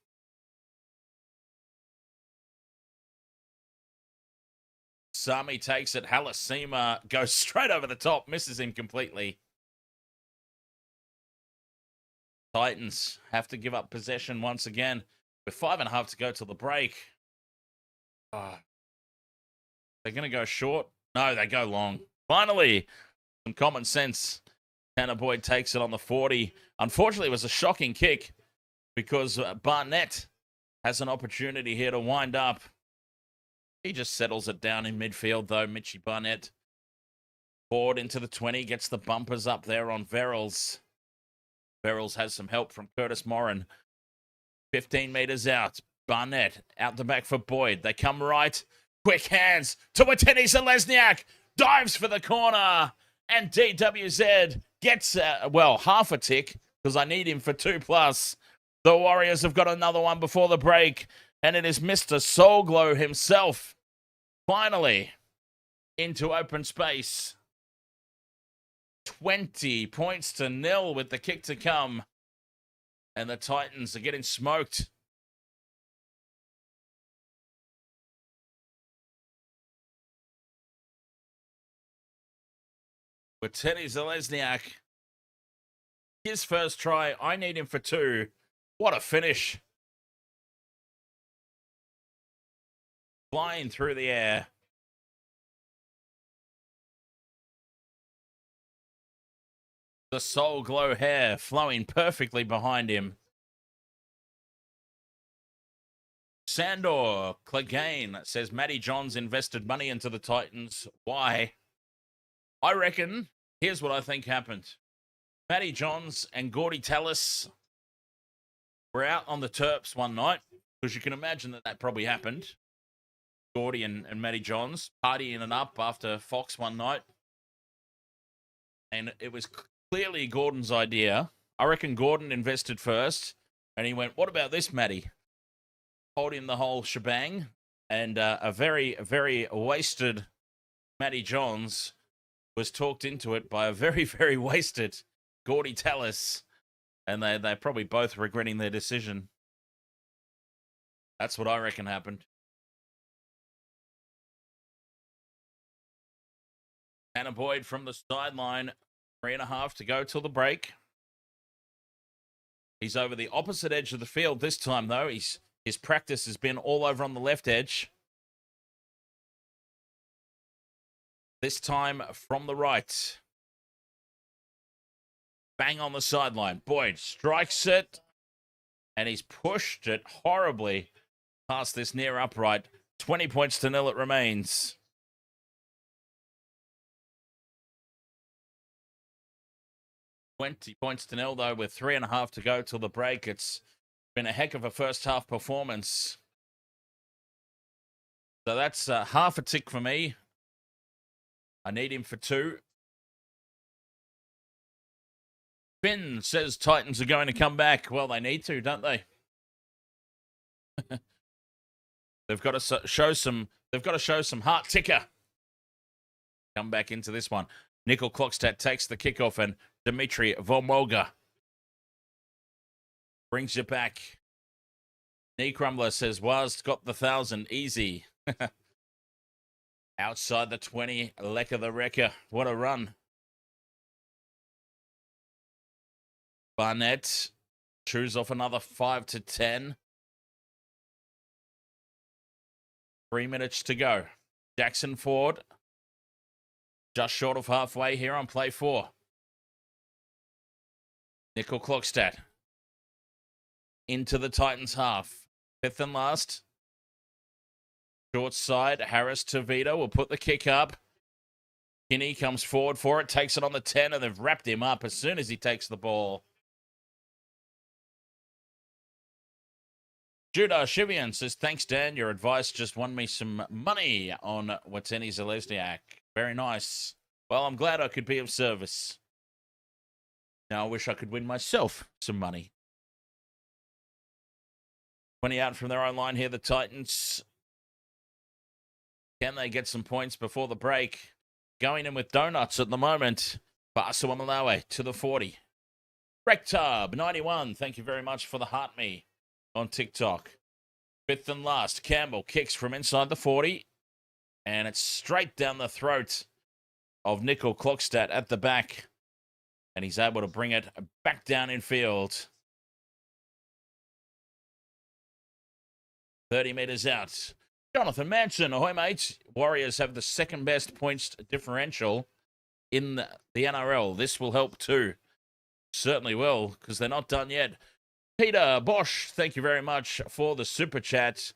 Sami takes it. Halasima goes straight over the top. Misses him completely. Titans have to give up possession once again. With 5.5 to go till the break. Oh. They're going to go short. No, they go long. Finally, some common sense. Tanner Boyd takes it on the 40. Unfortunately, it was a shocking kick because Barnett has an opportunity here to wind up. He just settles it down in midfield, though. Mitchy Barnett. Forward into the 20. Gets the bumpers up there on Verrills. Verrills has some help from Curtis Morin. 15 meters out. Barnett out the back for Boyd. They come right. Quick hands to Wateni Zalesniak. Dives for the corner. And DWZ gets, half a tick because I need him for 2+. The Warriors have got another one before the break. And it is Mr. Soulglow himself. Finally, into open space. 20 points to 0 with the kick to come. And the Titans are getting smoked. Wateni Zalesniak. His first try. I need him for 2. What a finish. Flying through the air. The Soul Glow hair flowing perfectly behind him. Sandor Clegane says Matty Johns invested money into the Titans. Why? I reckon, here's what I think happened. Matty Johns and Gordy Tallis were out on the Terps one night, because you can imagine that probably happened. Gordy and Matty Johns partying it up after Fox one night. And it was clearly Gordon's idea. I reckon Gordon invested first. And he went, what about this, Matty? Told him the whole shebang. And a very, very wasted Matty Johns was talked into it by a very, very wasted Gordy Tallis. And they're probably both regretting their decision. That's what I reckon happened. Tanner Boyd from the sideline. 3.5 to go till the break. He's over the opposite edge of the field this time, though. His practice has been all over on the left edge. This time from the right. Bang on the sideline. Boyd strikes it. And he's pushed it horribly past this near upright. 20 points to 0 it remains. $20 to 0, though, with 3.5 to go till the break. It's been a heck of a first half performance. So that's half a tick for me. I need him for 2. Finn says Titans are going to come back. Well, they need to, don't they? They've got to show some. They've got to show some heart ticker. Come back into this one. Nicoll-Klokstad takes the kickoff, and Dimitri Vomolga brings you back. Knee Crumbler says, "Was got the 1,000 easy." Outside the 20, Lecker the Wrecker. What a run. Barnett chews off another 5 to 10. 3 minutes to go. Jackson Ford just short of halfway here on play 4. Nicoll-Klokstad into the Titans half. 5th and last. Short side, Harris to Vito will put the kick up. Kinney comes forward for it, takes it on the 10, and they've wrapped him up as soon as he takes the ball. Judah Shivian says, "Thanks, Dan. Your advice just won me some money on Wateni Zalesniak." Very nice. Well, I'm glad I could be of service. Now I wish I could win myself some money. 20 out from their own line here, the Titans. Can they get some points before the break? Going in with donuts at the moment. Basu Amalawe to the 40. Rectab 91. Thank you very much for the heart me on TikTok. 5th and last. Campbell kicks from inside the 40. And it's straight down the throat of Nicoll-Klokstad at the back. And he's able to bring it back down in field. 30 metres out. Jonathan Manson, ahoy mates. Warriors have the second best points differential in the NRL. This will help too. Certainly will, because they're not done yet. Peter Bosch, thank you very much for the super chat.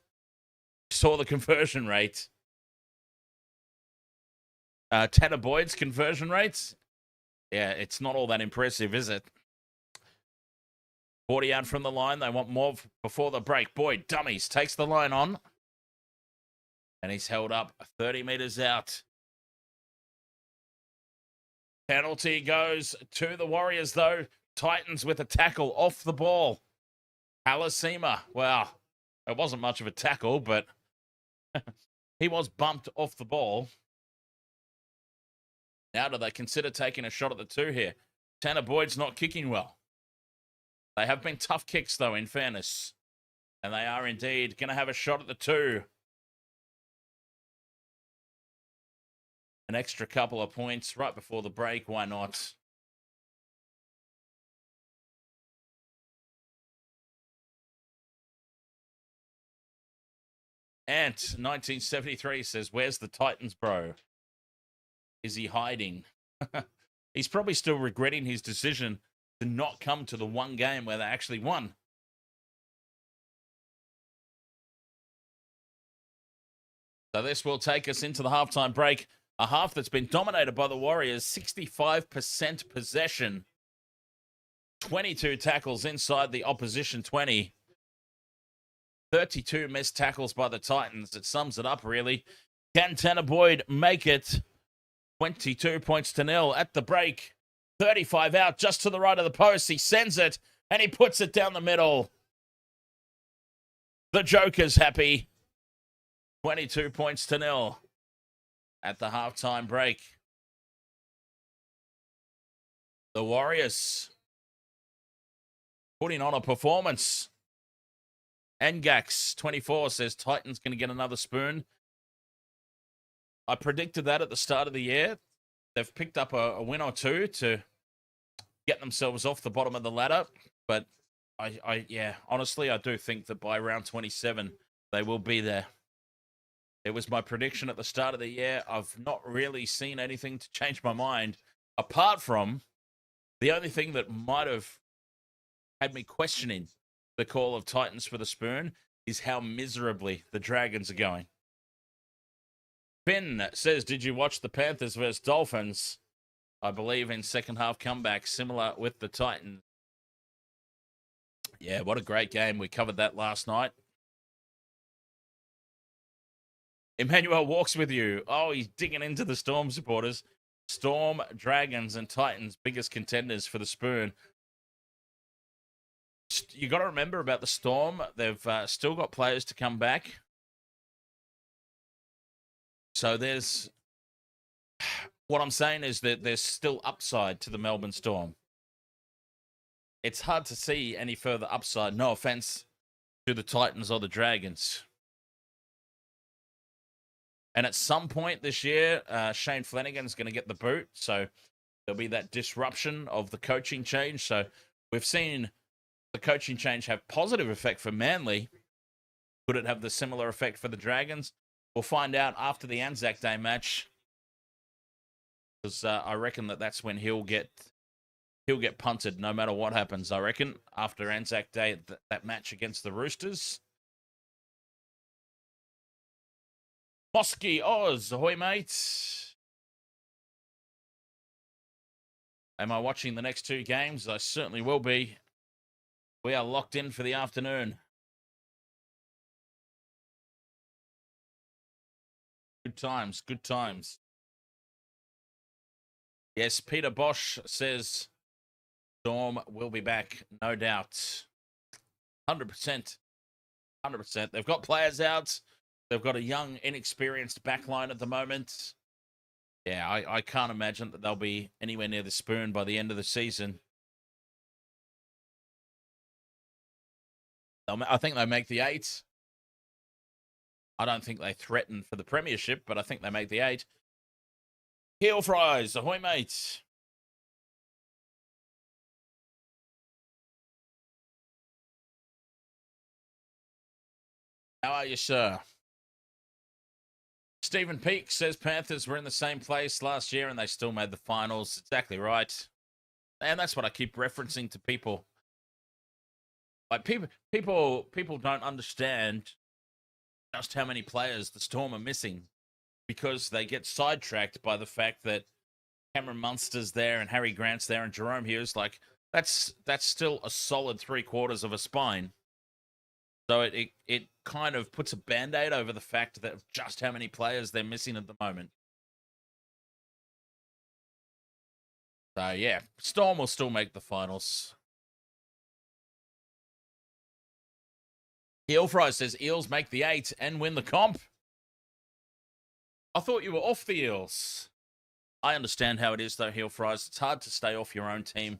Saw the conversion rate. Tanner Boyd's conversion rates. Yeah, it's not all that impressive, is it? 40 out from the line. They want more before the break. Boyd, dummies, takes the line on. And he's held up 30 metres out. Penalty goes to the Warriors, though. Titans with a tackle off the ball. Halasima. Wow. It wasn't much of a tackle, but he was bumped off the ball. Now do they consider taking a shot at the 2 here? Tanner Boyd's not kicking well. They have been tough kicks, though, in fairness. And they are indeed going to have a shot at the 2. An extra couple of points right before the break. Why not? Ant 1973 says, "Where's the Titans, bro? Is he hiding?" He's probably still regretting his decision to not come to the one game where they actually won. So this will take us into the halftime break. A half that's been dominated by the Warriors. 65% possession. 22 tackles inside the opposition 20. 32 missed tackles by the Titans. It sums it up, really. Can Tanner Boyd make it? 22 points to 0 at the break. 35 out just to the right of the post. He sends it, and he puts it down the middle. The Joker's happy. 22 points to 0 at the halftime break. The Warriors putting on a performance. Ngax24 says Titans going to get another spoon. I predicted that at the start of the year. They've picked up a win or two to get themselves off the bottom of the ladder. But honestly, I do think that by round 27, they will be there. It was my prediction at the start of the year. I've not really seen anything to change my mind, apart from the only thing that might have had me questioning the call of Titans for the spoon is how miserably the Dragons are going. Ben says, did you watch the Panthers versus Dolphins? I believe in second half comeback, similar with the Titans. Yeah, what a great game. We covered that last night. Emmanuel walks with you. Oh, he's digging into the Storm supporters. Storm, Dragons, and Titans, biggest contenders for the spoon. You got to remember about the Storm. They've still got players to come back. So there's... What I'm saying is that there's still upside to the Melbourne Storm. It's hard to see any further upside. No offense to the Titans or the Dragons. And at some point this year, Shane Flanagan's going to get the boot. So there'll be that disruption of the coaching change. So we've seen the coaching change have positive effect for Manly. Could it have the similar effect for the Dragons? We'll find out after the Anzac Day match. Because I reckon that's when he'll get punted no matter what happens, I reckon, after Anzac Day, that match against the Roosters. Mosky Oz, ahoy, mate. Am I watching the next two games? I certainly will be. We are locked in for the afternoon. Good times, good times. Yes, Peter Bosch says Storm will be back, no doubt. 100%. 100%. They've got players out. They've got a young, inexperienced backline at the moment. Yeah, I can't imagine that they'll be anywhere near the spoon by the end of the season. I think they make the 8. I don't think they threaten for the premiership, but I think they make the 8. Heel fries, ahoy, mate. How are you, sir? Stephen Peake says Panthers were in the same place last year and they still made the finals. Exactly right. And that's what I keep referencing to people. Like people don't understand just how many players the Storm are missing because they get sidetracked by the fact that Cameron Munster's there and Harry Grant's there and Jerome Hughes. Like that's still a solid 3/4 of a spine. So it kind of puts a Band-Aid over the fact that just how many players they're missing at the moment. So, yeah, Storm will still make the finals. Eelfry says Eels make the 8 and win the comp. I thought you were off the Eels. I understand how it is, though, Eelfries. It's hard to stay off your own team.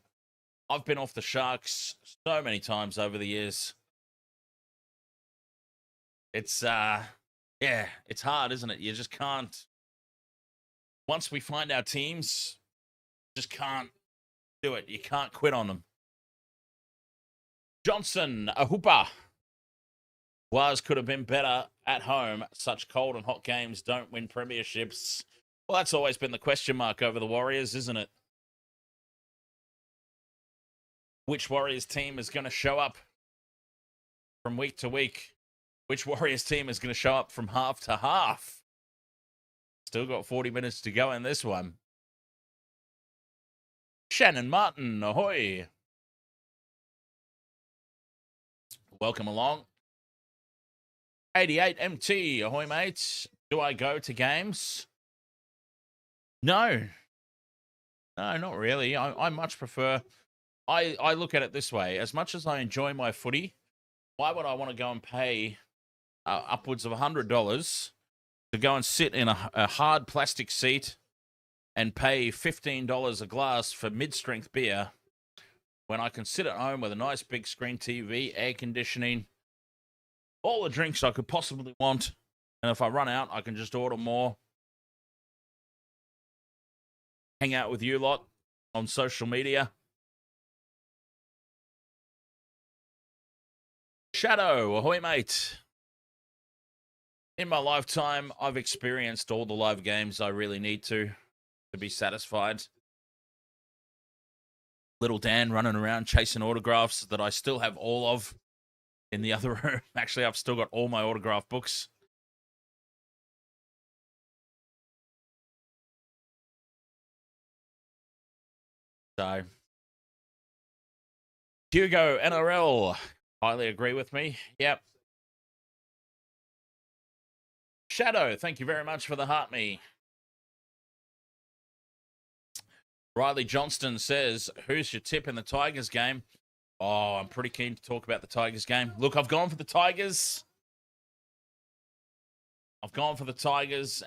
I've been off the Sharks so many times over the years. It's, it's hard, isn't it? You just can't. Once we find our teams, just can't do it. You can't quit on them. Johnson, Ahupa. Was could have been better at home. Such cold and hot games don't win premierships. Well, that's always been the question mark over the Warriors, isn't it? Which Warriors team is going to show up from week to week? Which Warriors team is going to show up from half to half? Still got 40 minutes to go in this one. Shannon Martin, ahoy. Welcome along. 88MT, ahoy, mates. Do I go to games? No. No, not really. I much prefer... I look at it this way. As much as I enjoy my footy, why would I want to go and pay upwards of $100 to go and sit in a hard plastic seat and pay $15 a glass for mid-strength beer when I can sit at home with a nice big screen TV, air conditioning, all the drinks I could possibly want. And if I run out, I can just order more. Hang out with you lot on social media. Shadow, ahoy, mate. In my lifetime, I've experienced all the live games I really need to be satisfied. Little Dan running around chasing autographs that I still have all of in the other room. Actually, I've still got all my autograph books. So, Hugo, NRL, highly agree with me. Yep. Shadow, thank you very much for the heart me. Riley Johnston says, who's your tip in the Tigers game? Oh, I'm pretty keen to talk about the Tigers game. Look, I've gone for the Tigers.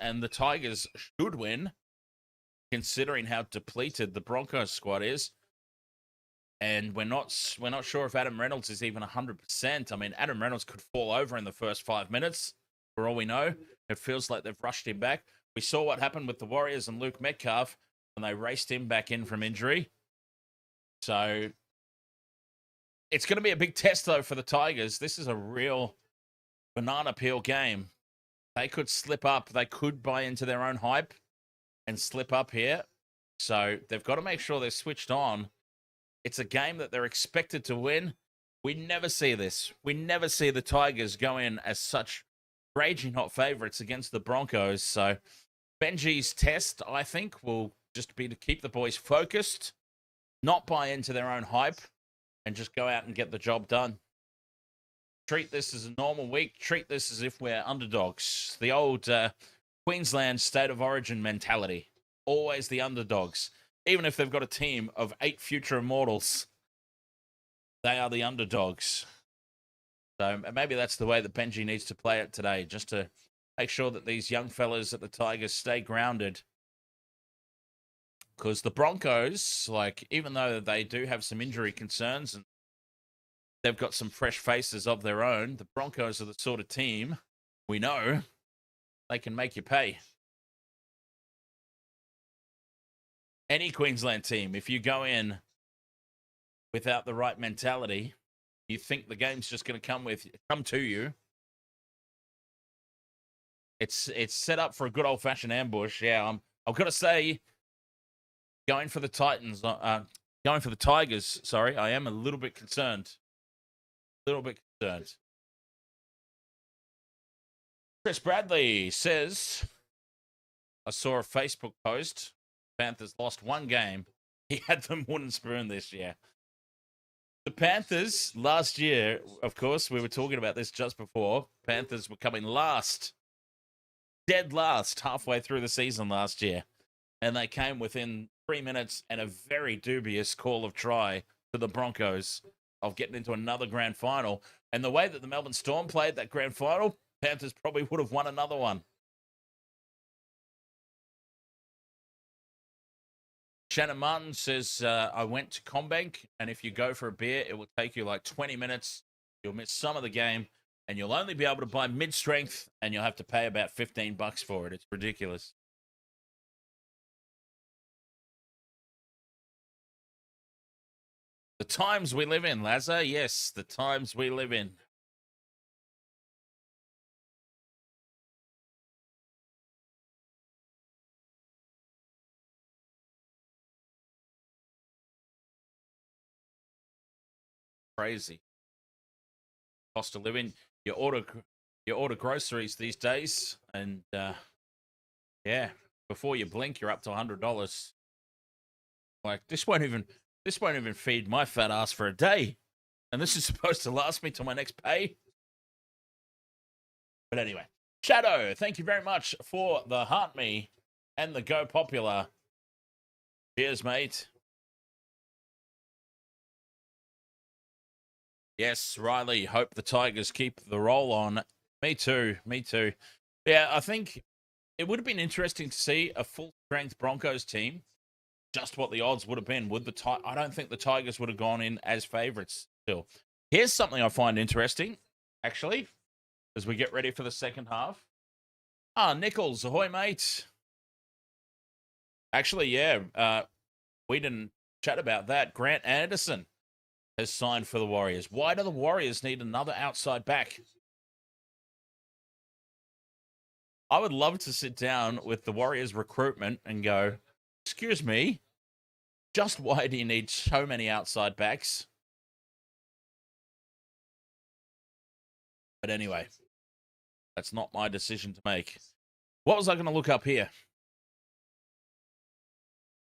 And the Tigers should win, considering how depleted the Broncos squad is. And we're not sure if Adam Reynolds is even 100%. I mean, Adam Reynolds could fall over in the first 5 minutes, for all we know. It feels like they've rushed him back. We saw what happened with the Warriors and Luke Metcalf when they raced him back in from injury. So it's going to be a big test, though, for the Tigers. This is a real banana peel game. They could slip up. They could buy into their own hype and slip up here. So they've got to make sure they're switched on. It's a game that they're expected to win. We never see this. We never see the Tigers go in as such raging hot favourites against the Broncos. So Benji's test, I think, will just be to keep the boys focused, not buy into their own hype, and just go out and get the job done. Treat this as a normal week. Treat this as if we're underdogs. The old Queensland state of origin mentality. Always the underdogs. Even if they've got a team of 8 future immortals, they are the underdogs. So maybe that's the way that Benji needs to play it today, just to make sure that these young fellas at the Tigers stay grounded. Because the Broncos, like, even though they do have some injury concerns and they've got some fresh faces of their own, the Broncos are the sort of team we know they can make you pay. Any Queensland team, if you go in without the right mentality, you think the game's just going to come to you. It's set up for a good old-fashioned ambush. Yeah, I've got to say, going for the Tigers, sorry, I am a little bit concerned. Chris Bradley says, I saw a Facebook post. Panthers lost one game. He had them wooden spoon this year. The Panthers last year, of course, we were talking about this just before. Panthers were coming last, dead last, halfway through the season last year. And they came within 3 minutes and a very dubious call of try to the Broncos of getting into another grand final. And the way that the Melbourne Storm played that grand final, Panthers probably would have won another one. Shannon Martin says, I went to Combank, and if you go for a beer, it will take you like 20 minutes. You'll miss some of the game, and you'll only be able to buy mid-strength, and you'll have to pay about $15 for it. It's ridiculous. The times we live in, Lazar. Yes, the times we live in. Crazy. Cost of living. You order groceries these days, and yeah, before you blink, you're up to $100. Like, this won't even feed my fat ass for a day, and this is supposed to last me till my next pay. But anyway, Shadow, thank you very much for the heart me and the Go Popular. Cheers, mate. Yes, Riley, hope the Tigers keep the roll on. Me too. Yeah, I think it would have been interesting to see a full-strength Broncos team, just what the odds would have been. I don't think the Tigers would have gone in as favourites still. Here's something I find interesting, actually, as we get ready for the second half. Nichols, ahoy, mate. Actually, yeah, we didn't chat about that. Grant Anderson has signed for the Warriors. Why do the Warriors need another outside back? I would love to sit down with the Warriors recruitment and go, excuse me, just why do you need so many outside backs? But anyway, that's not my decision to make. What was I going to look up here?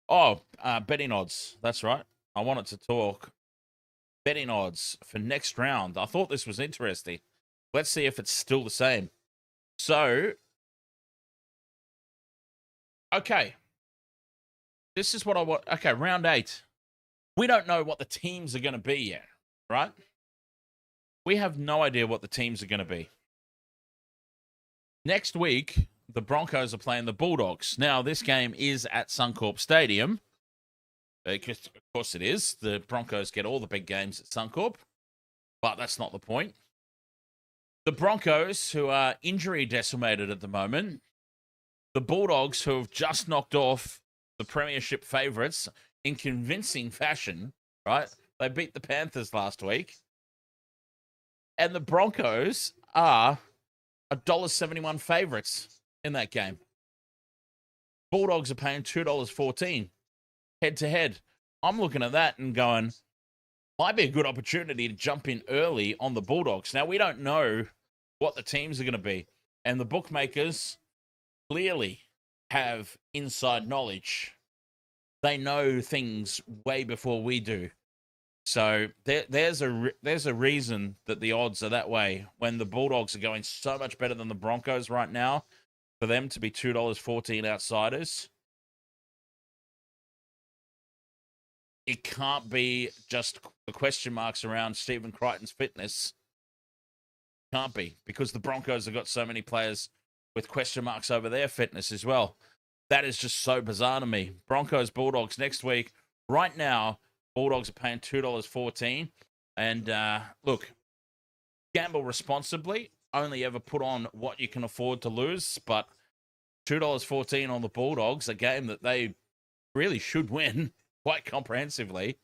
Oh, betting odds. That's right. I wanted to talk betting odds for next round. I thought this was interesting. Let's see if it's still the same. So, okay. This is what I want. Okay, round 8. We don't know what the teams are going to be yet, right? We have no idea what the teams are going to be. Next week, the Broncos are playing the Bulldogs. Now, this game is at Suncorp Stadium. Because, of course it is. The Broncos get all the big games at Suncorp. But that's not the point. The Broncos, who are injury decimated at the moment. The Bulldogs, who have just knocked off the premiership favourites in convincing fashion, right? They beat the Panthers last week. And the Broncos are $1.71 favourites in that game. Bulldogs are paying $2.14 head to head. I'm looking at that and going, might be a good opportunity to jump in early on the Bulldogs. Now, we don't know what the teams are going to be. And the bookmakers clearly have inside knowledge. They know things way before we do. So there's a reason that the odds are that way when the Bulldogs are going so much better than the Broncos right now. For them to be $2.14 outsiders, it can't be just the question marks around Stephen Crichton's fitness. Can't be, because the Broncos have got so many players with question marks over their fitness as well. That is just so bizarre to me. Broncos, Bulldogs next week. Right now, Bulldogs are paying $2.14. And look, gamble responsibly. Only ever put on what you can afford to lose. But $2.14 on the Bulldogs, a game that they really should win quite comprehensively,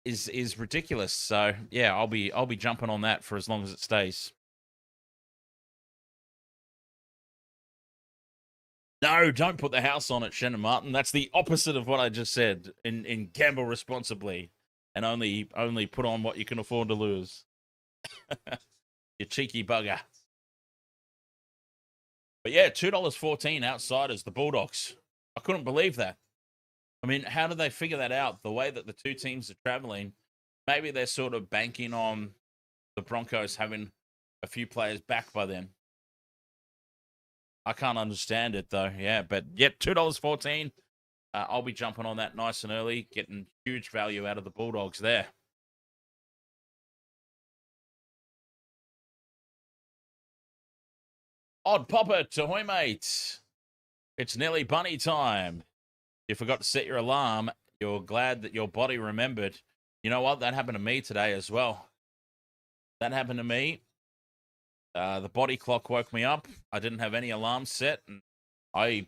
is ridiculous. So yeah, I'll be jumping on that for as long as it stays. No, don't put the house on it, Shannon Martin. That's the opposite of what I just said. In gamble responsibly, and only put on what you can afford to lose. You cheeky bugger. But yeah, $2.14 outsiders, the Bulldogs. I couldn't believe that. I mean, how did they figure that out? The way that the two teams are traveling, maybe they're sort of banking on the Broncos having a few players back by then. I can't understand it, though. Yeah, but yep, $2.14. I'll be jumping on that nice and early, getting huge value out of the Bulldogs there. Odd Popper, ahoy, mate. It's nearly bunny time. You forgot to set your alarm. You're glad that your body remembered. You know what? That happened to me today as well. That happened to me. The body clock woke me up. I didn't have any alarm set. And I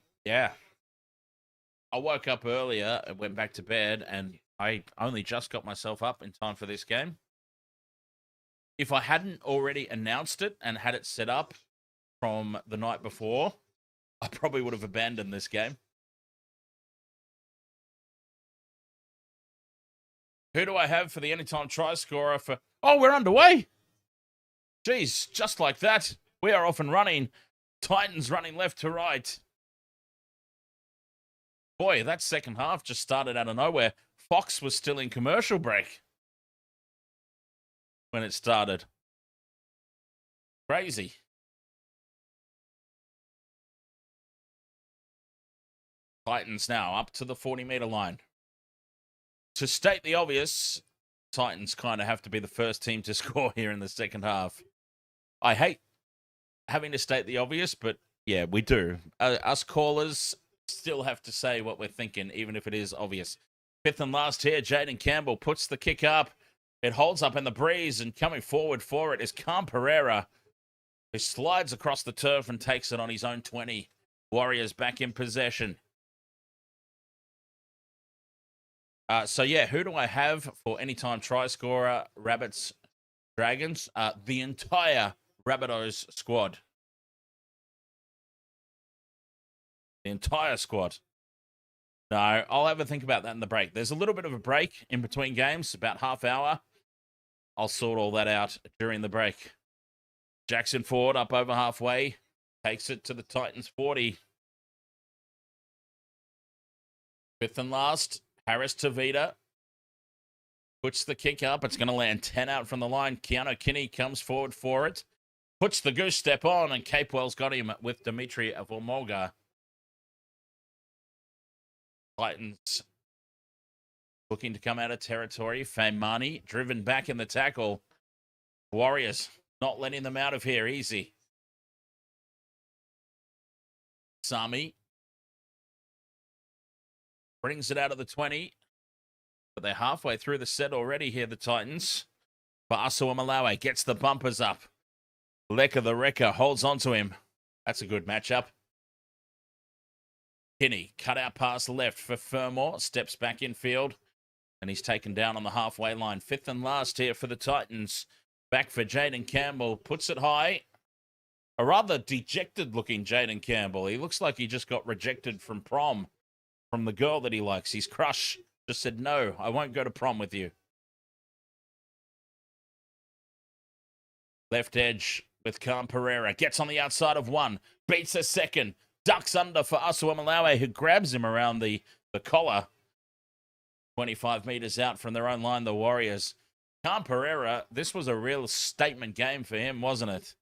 woke up earlier and went back to bed, and I only just got myself up in time for this game. If I hadn't already announced it and had it set up from the night before, I probably would have abandoned this game. Who do I have for the anytime try scorer for... Oh, we're underway! Jeez, just like that, we are off and running. Titans running left to right. Boy, that second half just started out of nowhere. Fox was still in commercial break when it started. Crazy. Titans now up to the 40-meter line. To state the obvious, Titans kind of have to be the first team to score here in the second half. I hate having to state the obvious, but Yeah, we do. Us callers still have to say what we're thinking, even if it is obvious. Fifth and last here, Jaden Campbell puts the kick up. It holds up in the breeze, and coming forward for it is Cam Pereira, who slides across the turf and takes it on his own 20. Warriors back in possession. So, yeah, who do I have for anytime try scorer, Rabbits, Dragons? The entire Rabbitohs squad. The entire squad. No, I'll have a think about that in the break. There's a little bit of a break in between games, about half hour. I'll sort all that out during the break. Jackson Ford up over halfway. Takes it to the Titans 40. Fifth and last, Harris Tavita puts the kick up. It's going to land 10 out from the line. Keanu Kinney comes forward for it. Puts the goose step on, and Capewell's got him with Dimitri Avomolga. Titans looking to come out of territory. Faimani driven back in the tackle. Warriors not letting them out of here easy. Sami brings it out of the 20. But they're halfway through the set already here, the Titans. Ba'asua Malawi gets the bumpers up. Leka the Wrecker holds on to him. That's a good matchup. Kinney, cut out pass left for Fermor. Steps back in field. And he's taken down on the halfway line. Fifth and last here for the Titans. Back for Jaden Campbell. Puts it high. A rather dejected-looking Jaden Campbell. He looks like he just got rejected from prom. From the girl that he likes. His crush just said, no, I won't go to prom with you. Left edge with Cam Pereira. Gets on the outside of one. Beats a second. Ducks under for Asua Malawi, who grabs him around the collar. 25 meters out from their own line, the Warriors. Cam Pereira, this was a real statement game for him, wasn't it?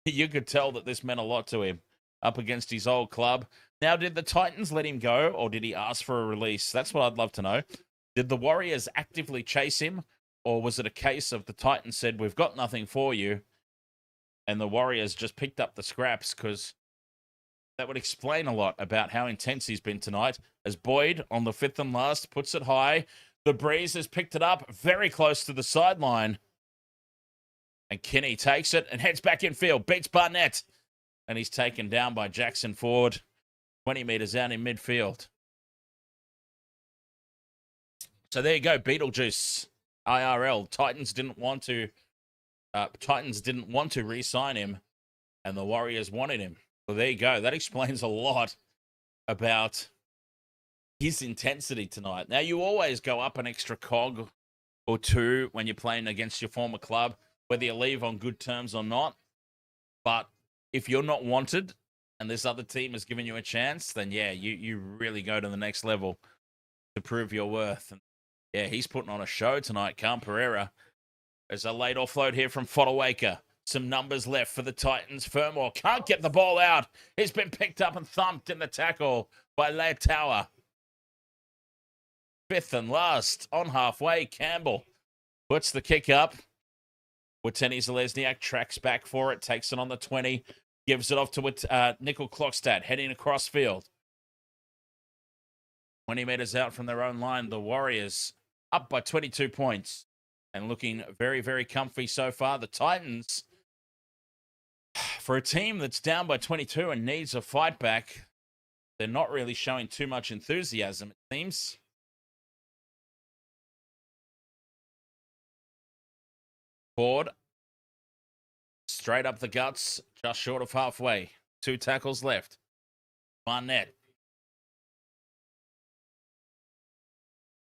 You could tell that this meant a lot to him up against his old club. Now, did the Titans let him go, or did he ask for a release? That's what I'd love to know. Did the Warriors actively chase him, or was it a case of the Titans said, we've got nothing for you, and the Warriors just picked up the scraps? Because that would explain a lot about how intense he's been tonight. As Boyd, on the fifth and last, puts it high. The breeze has picked it up very close to the sideline. And Kinney takes it and heads back in field. Beats Barnett. And he's taken down by Jackson Ford. 20 meters out in midfield. So there you go, Beetlejuice, IRL. Titans didn't want to re-sign him, and the Warriors wanted him. So there you go. That explains a lot about his intensity tonight. Now, you always go up an extra cog or two when you're playing against your former club, whether you leave on good terms or not. But if you're not wanted and this other team has given you a chance, then yeah, you really go to the next level to prove your worth. And yeah, he's putting on a show tonight, Cam Pereira. There's a late offload here from Fodawaker. Some numbers left for the Titans. Fermor can't get the ball out. He's been picked up and thumped in the tackle by Leigh Tower. Fifth and last on halfway, Campbell puts the kick up. Wateni Zalesniak tracks back for it, takes it on the 20, gives it off to Nicoll-Klokstad, heading across field. 20 meters out from their own line, the Warriors up by 22 points and looking very, very comfy so far. The Titans, for a team that's down by 22 and needs a fight back, they're not really showing too much enthusiasm, it seems. Ford, straight up the guts, just short of halfway. 2 tackles left. Barnett.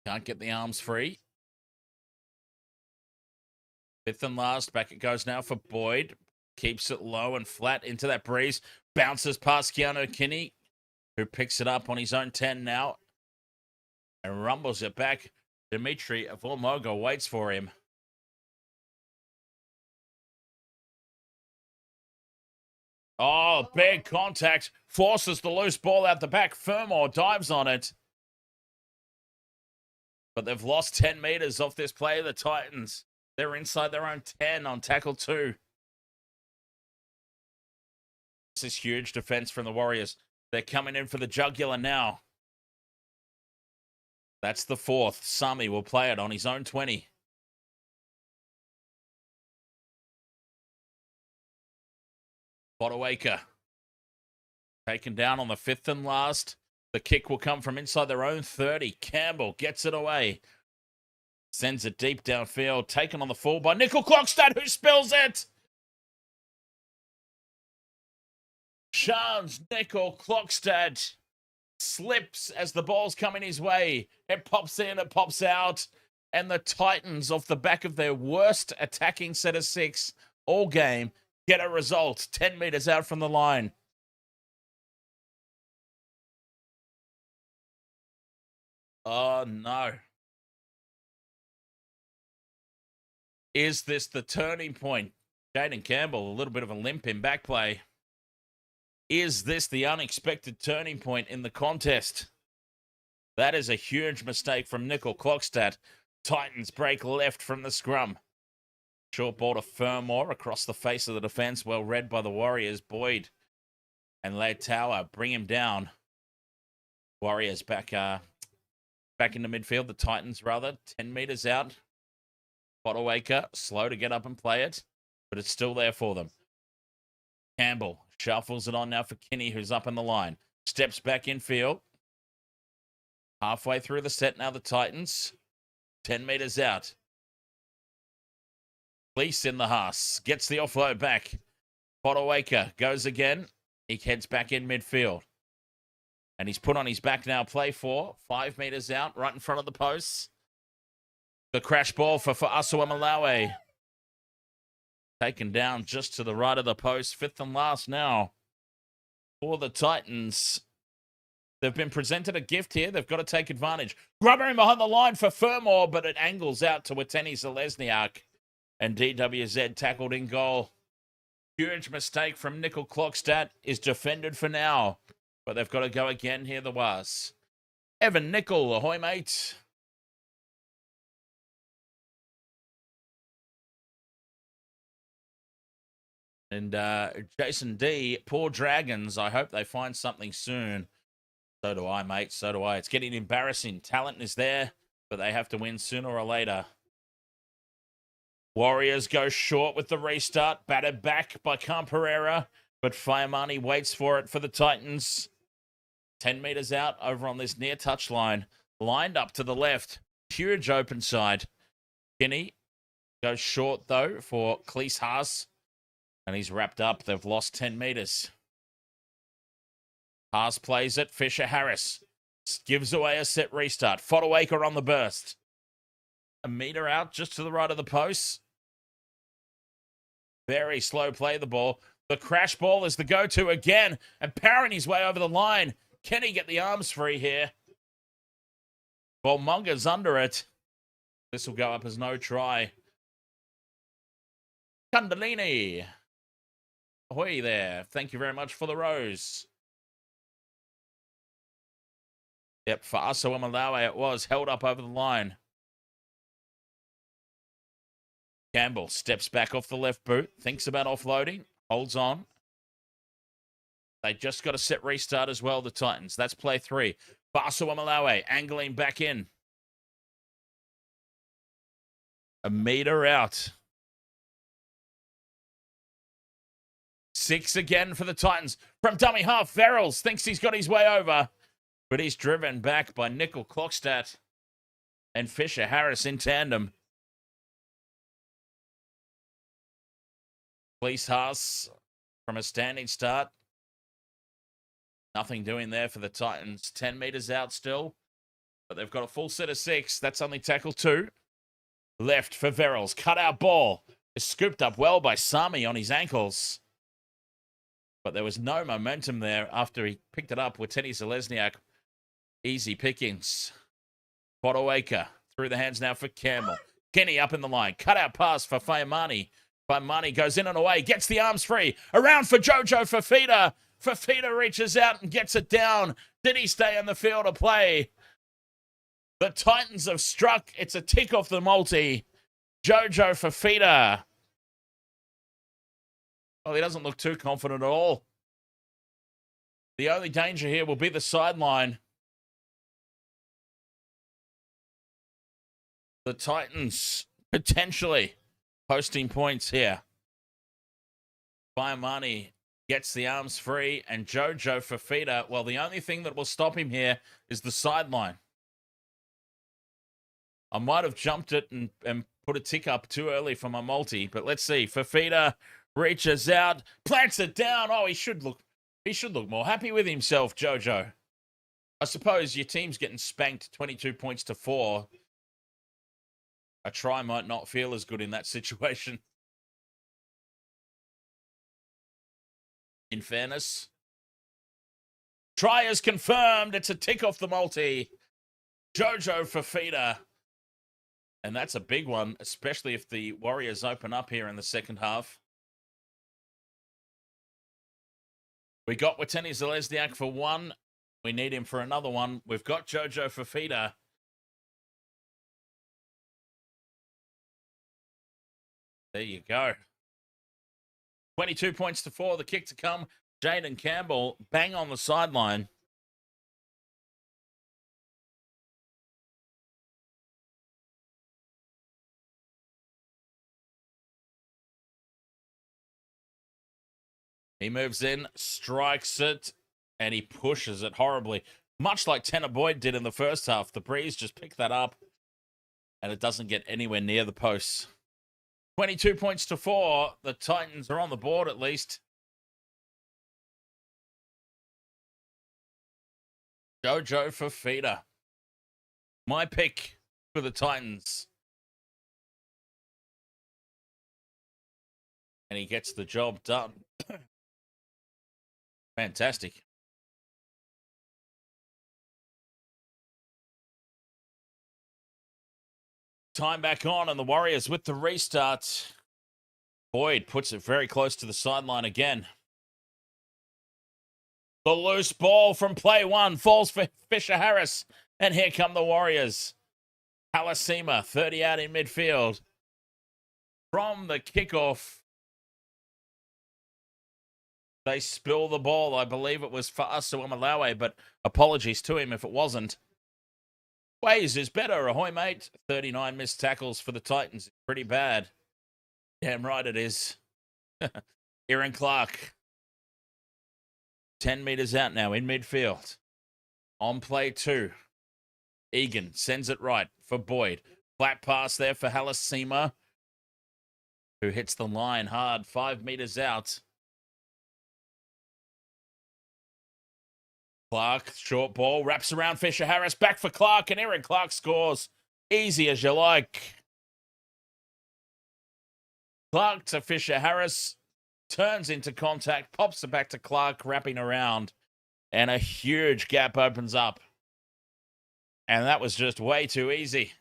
Can't get the arms free. Fifth and last, back it goes now for Boyd. Keeps it low and flat into that breeze. Bounces past Keanu Kinney, who picks it up on his own 10 now. And rumbles it back. Dimitri Avomolga waits for him. Oh, big contact. Forces the loose ball out the back. Fermor dives on it. But they've lost 10 meters off this play, the Titans. They're inside their own 10 on tackle 2. This is huge defense from the Warriors. They're coming in for the jugular now. That's the fourth. Sami will play it on his own 20. Botawaker taken down on the fifth and last. The kick will come from inside their own 30. Campbell gets it away. Sends it deep downfield. Taken on the full by Nicoll-Klokstad, who spills it. Charnze Nicoll-Klokstad slips as the ball's coming his way. It pops in, it pops out. And the Titans, off the back of their worst attacking set of 6 all game, get a result 10 metres out from the line. Oh, no. Is this the turning point? Jaden Campbell, a little bit of a limp in back play. Is this the unexpected turning point in the contest? That is a huge mistake from Nicoll-Klokstad. Titans break left from the scrum. Short ball to Fermor across the face of the defense. Well read by the Warriors. Boyd and Laird Tower bring him down. Warriors back into midfield. The Titans, rather. 10 metres out. Botawaker, slow to get up and play it, but it's still there for them. Campbell shuffles it on now for Kinney, who's up in the line. Steps back in field. Halfway through the set now, the Titans. 10 metres out. Fleece in the Haas. Gets the offload back. Botawaker goes again. He heads back in midfield. And he's put on his back now. Play 4. 5 metres out, right in front of the posts. The crash ball for Asuamalawe. Taken down just to the right of the post. 5th and last now for the Titans. They've been presented a gift here. They've got to take advantage. Grubber in behind the line for Fermor, but it angles out to Wateni Zalesniak. And DWZ tackled in goal. Huge mistake from Nicoll-Klokstad is defended for now. But they've got to go again here, the Waz. Evan Nicoll, ahoy, mate. And Jason D, poor Dragons. I hope they find something soon. So do I, mate. So do I. It's getting embarrassing. Talent is there, but they have to win sooner or later. Warriors go short with the restart. Battered back by Camperera, but Fiamani waits for it for the Titans. 10 metres out over on this near touchline. Lined up to the left. Huge open side. Kinney goes short, though, for Cleese Haas. And he's wrapped up. They've lost 10 metres. Haas plays it. Fisher-Harris gives away a set restart. Fodawaker on the burst. A metre out just to the right of the post. Very slow play the ball. The crash ball is the go-to again. And powering his way over the line. Can he get the arms free here? Well, Munga's under it. This will go up as no try. Kundalini. Ahoy there. Thank you very much for the rose. Yep, for Asuamalawe it was. Held up over the line. Campbell steps back off the left boot. Thinks about offloading. Holds on. They just got a set restart as well, the Titans. That's play 3. For Asuamalawe, angling back in. A metre out. 6 again for the Titans. From dummy half, Verrills thinks he's got his way over. But he's driven back by Nicoll-Klokstad and Fisher-Harris in tandem. Fleece Haas from a standing start. Nothing doing there for the Titans. 10 metres out still. But they've got a full set of 6. That's only tackle 2. Left for Verrills. Cut out ball. Is scooped up well by Sami on his ankles. But there was no momentum there after he picked it up with Teddy Zalesniak. Easy pickings. Botawaker through the hands now for Campbell. Kenny up in the line. Cut out pass for Fiamani. Fiamani goes in and away. Gets the arms free. Around for Jojo Fafita. Fafita reaches out and gets it down. Did he stay in the field of play? The Titans have struck. It's a tick off the multi. Jojo Fafita. Well, he doesn't look too confident at all. The only danger here will be the sideline. The Titans potentially posting points here. Bayamani gets the arms free, and Jojo Fafita, well, the only thing that will stop him here is the sideline. I might have jumped it and put a tick up too early for my multi, but let's see. Fafita reaches out, plants it down. Oh, he should look more happy with himself, Jojo. I suppose your team's getting spanked 22 points to 4. A try might not feel as good in that situation. In fairness. Try is confirmed. It's a tick off the multi. Jojo Fafita. And that's a big one, especially if the Warriors open up here in the second half. We got Watene Zalesniak for 1. We need him for another one. We've got Jojo Fafita. There you go. 22 points to 4. The kick to come. Jaden Campbell, bang on the sideline. He moves in, strikes it, and he pushes it horribly. Much like Tanner Boyd did in the first half. The Breeze just picked that up, and it doesn't get anywhere near the posts. 22 points to 4. The Titans are on the board at least. Jojo Fafita. My pick for the Titans. And he gets the job done. Fantastic. Time back on, and the Warriors with the restart. Boyd puts it very close to the sideline again. The loose ball from play 1 falls for Fisher Harris. And here come the Warriors. Halasima, 30 out in midfield. From the kickoff, they spill the ball. I believe it was for Asuamalawe, but apologies to him if it wasn't. Ways is better. Ahoy, mate. 39 missed tackles for the Titans. Pretty bad. Damn right it is. Aaron Clark. 10 meters out now in midfield. On play 2. Egan sends it right for Boyd. Flat pass there for Halasima, who hits the line hard 5 meters out. Clark, short ball, wraps around Fisher Harris, back for Clark, and Aaron Clark scores. Easy as you like. Clark to Fisher Harris, turns into contact, pops it back to Clark, wrapping around, and a huge gap opens up. And that was just way too easy.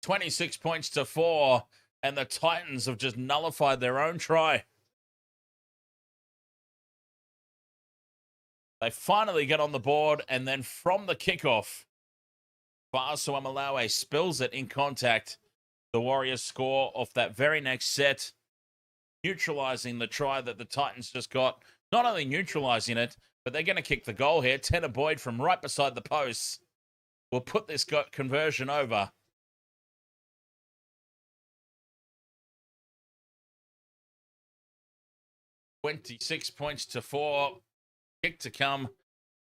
$26 points to 4, and the Titans have just nullified their own try. They finally get on the board, and then from the kickoff, Asuamalawe spills it in contact. The Warriors score off that very next set, neutralizing the try that the Titans just got. Not only neutralizing it, but they're going to kick the goal here. Tanner Boyd from right beside the posts will put this conversion over. $26 points to 4. Kick to come.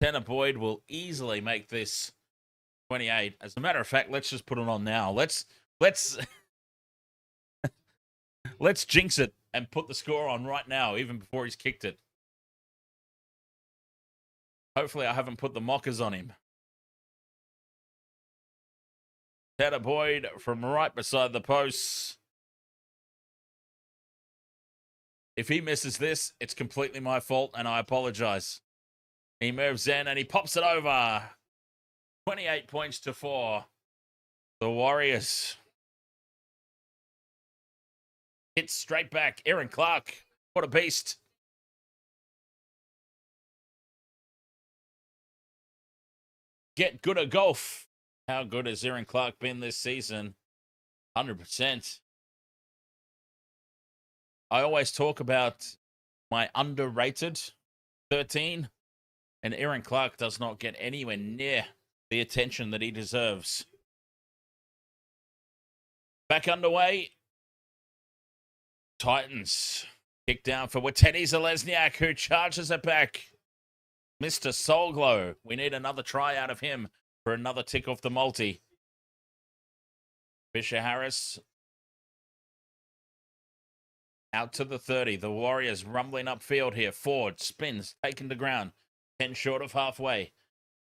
Tanner Boyd will easily make this 28. As a matter of fact, let's just put it on now. Let's let's jinx it and put the score on right now, even before he's kicked it. Hopefully I haven't put the mockers on him. Tanner Boyd from right beside the posts. If he misses this, it's completely my fault, and I apologize. He moves in, and he pops it over. 28 points to 4. The Warriors. Hits straight back. Aaron Clark. What a beast. Get good at golf. How good has Aaron Clark been this season? 100%. I always talk about my underrated 13, and Aaron Clark does not get anywhere near the attention that he deserves. Back underway. Titans kick down for Wateni Zalesniak, who charges it back. Mr. Soulglow. We need another try out of him for another tick off the multi. Fisher Harris out to the 30. The Warriors rumbling upfield here. Ford spins, taken to ground. 10 short of halfway.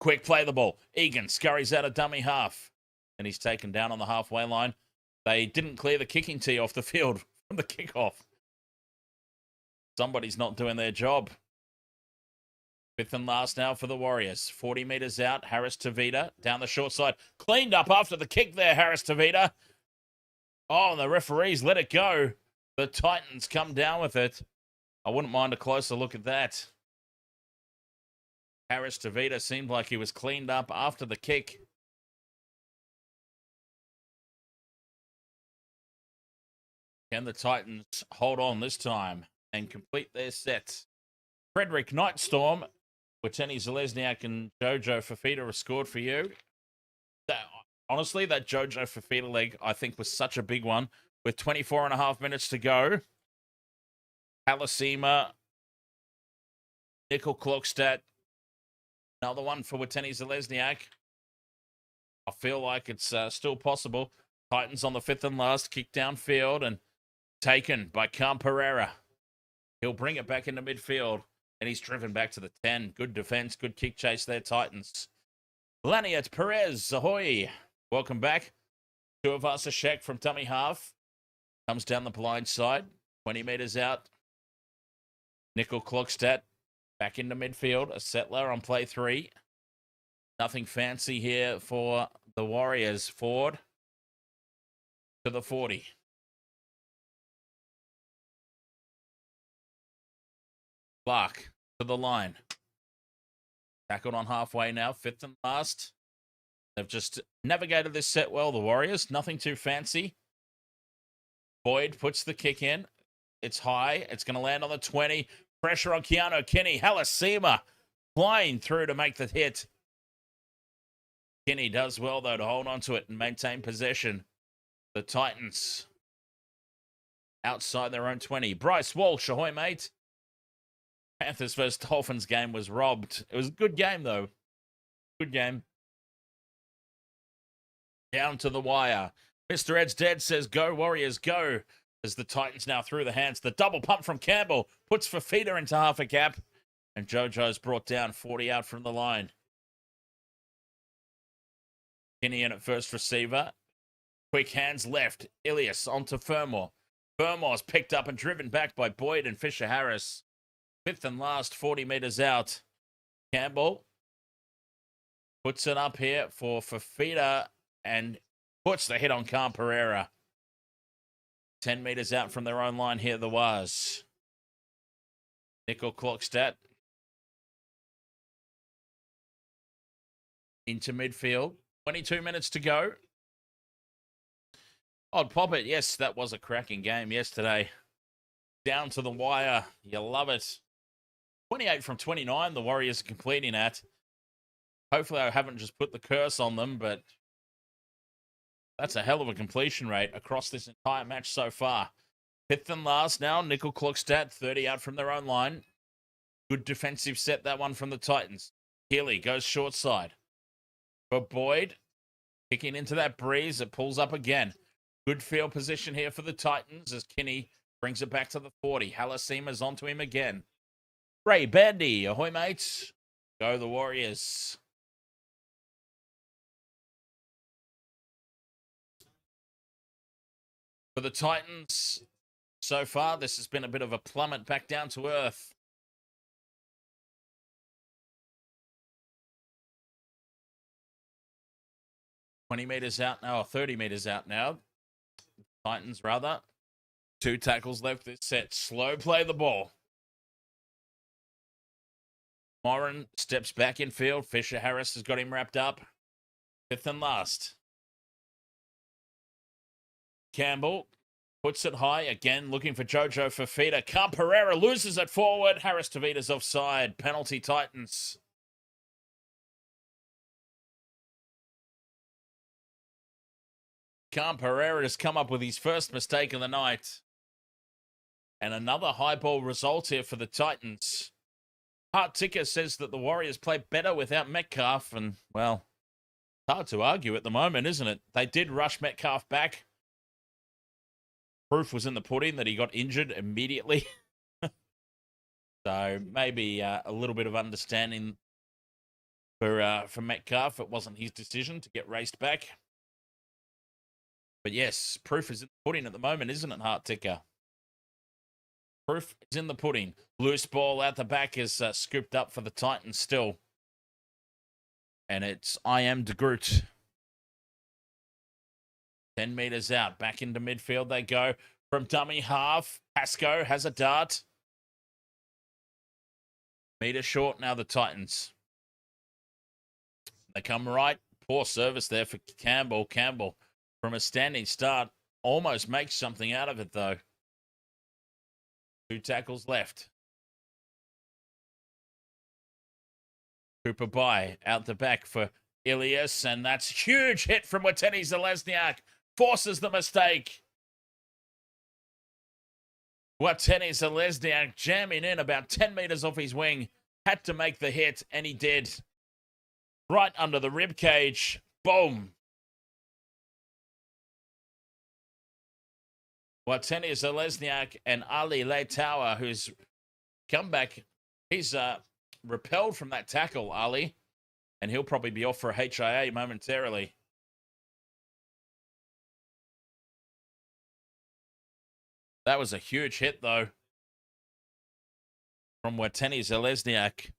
Quick play the ball. Egan scurries out a dummy half. And he's taken down on the halfway line. They didn't clear the kicking tee off the field from the kickoff. Somebody's not doing their job. Fifth and last now for the Warriors. 40 metres out. Harris Tavita down the short side. Cleaned up after the kick there, Harris Tavita. Oh, and the referees let it go. The Titans come down with it. I wouldn't mind a closer look at that. Harris Tavita seemed like he was cleaned up after the kick. Can the Titans hold on this time and complete their set? Frederick Nightstorm, Wateni Zalesniak and Jojo Fafita have scored for you. Honestly, that Jojo Fafita leg, I think, was such a big one. With 24 and a half minutes to go, Halasima, Nicoll-Klokstad, another one for Wateni Zalesniak. I feel like it's still possible. Titans on the fifth and last, kick downfield and taken by Cam Pereira. He'll bring it back into midfield, and he's driven back to the 10. Good defense, good kick chase there, Titans. Laniat Perez, ahoy. Welcome back. Two of us, a Shek from dummy half. Comes down the blind side, 20 metres out. Nicoll-Klokstad back into midfield. A settler on play 3. Nothing fancy here for the Warriors. Ford to the 40. Clark to the line. Tackled on halfway now, fifth and last. They've just navigated this set well, the Warriors. Nothing too fancy. Boyd puts the kick in. It's high. It's going to land on the 20. Pressure on Keanu Kinney. Halasima flying through to make the hit. Kinney does well, though, to hold on to it and maintain possession. The Titans outside their own 20. Bryce Walsh, ahoy, mate. Panthers versus Dolphins game was robbed. It was a good game, though. Good game. Down to the wire. Mr. Ed's Dead says, go, Warriors, go. As the Titans now through the hands. The double pump from Campbell puts Fafita into half a gap. And Jojo's brought down 40 out from the line. Kinney in at first receiver. Quick hands left. Ilias onto Fermor. Fermor's picked up and driven back by Boyd and Fisher Harris. Fifth and last, 40 metres out. Campbell puts it up here for Fafita and puts the hit on Cam Pereira. 10 metres out from their own line here, the Waz. Nicoll-Klokstad into midfield. 22 minutes to go. I'd pop it. Yes, that was a cracking game yesterday. Down to the wire. You love it. 28 from 29, the Warriors are completing at. Hopefully I haven't just put the curse on them, but that's a hell of a completion rate across this entire match so far. Fifth and last now, Nicoll-Klokstad, 30 out from their own line. Good defensive set, that one from the Titans. Healy goes short side. For Boyd, kicking into that breeze, it pulls up again. Good field position here for the Titans as Kinney brings it back to the 40. Halasima's onto him again. Ray Bandy, ahoy, mates. Go the Warriors. For the Titans, so far, this has been a bit of a plummet back down to earth. $20 meters out now, or 30 meters out now. Titans, rather. 2 tackles left this set. Slow play the ball. Moran steps back in field. Fisher Harris has got him wrapped up. Fifth and last. Campbell Puts it high again, looking for Jojo Fafita. Pereira loses it forward. Harris Tavita's offside. Penalty Titans. Pereira has come up with his first mistake of the night. And another high ball result here for the Titans. Hart Ticker says that the Warriors play better without Metcalf. And, well, hard to argue at the moment, isn't it? They did rush Metcalf back. Proof was in the pudding that he got injured immediately. So maybe a little bit of understanding for Metcalf. It wasn't his decision to get raced back. But yes, proof is in the pudding at the moment, isn't it, Hart Ticker? Proof is in the pudding. Loose ball out the back is scooped up for the Titans still. And it's I am de Groot. 10 meters out. Back into midfield they go. From dummy half. Pascoe has a dart. Meter short now the Titans. They come right. Poor service there for Campbell. Campbell from a standing start almost makes something out of it though. 2 tackles left. Cooper Bye out the back for Ilias, and that's a huge hit from Watene Zelezniak. Forces the mistake. Watene Zelezniak jamming in about 10 meters off his wing. Had to make the hit, and he did. Right under the rib cage. Boom. Watene Zelezniak and Ali Leitawa, who's come back. He's repelled from that tackle, Ali. And he'll probably be off for a HIA momentarily. That was a huge hit, though, from Watene Zelezniak.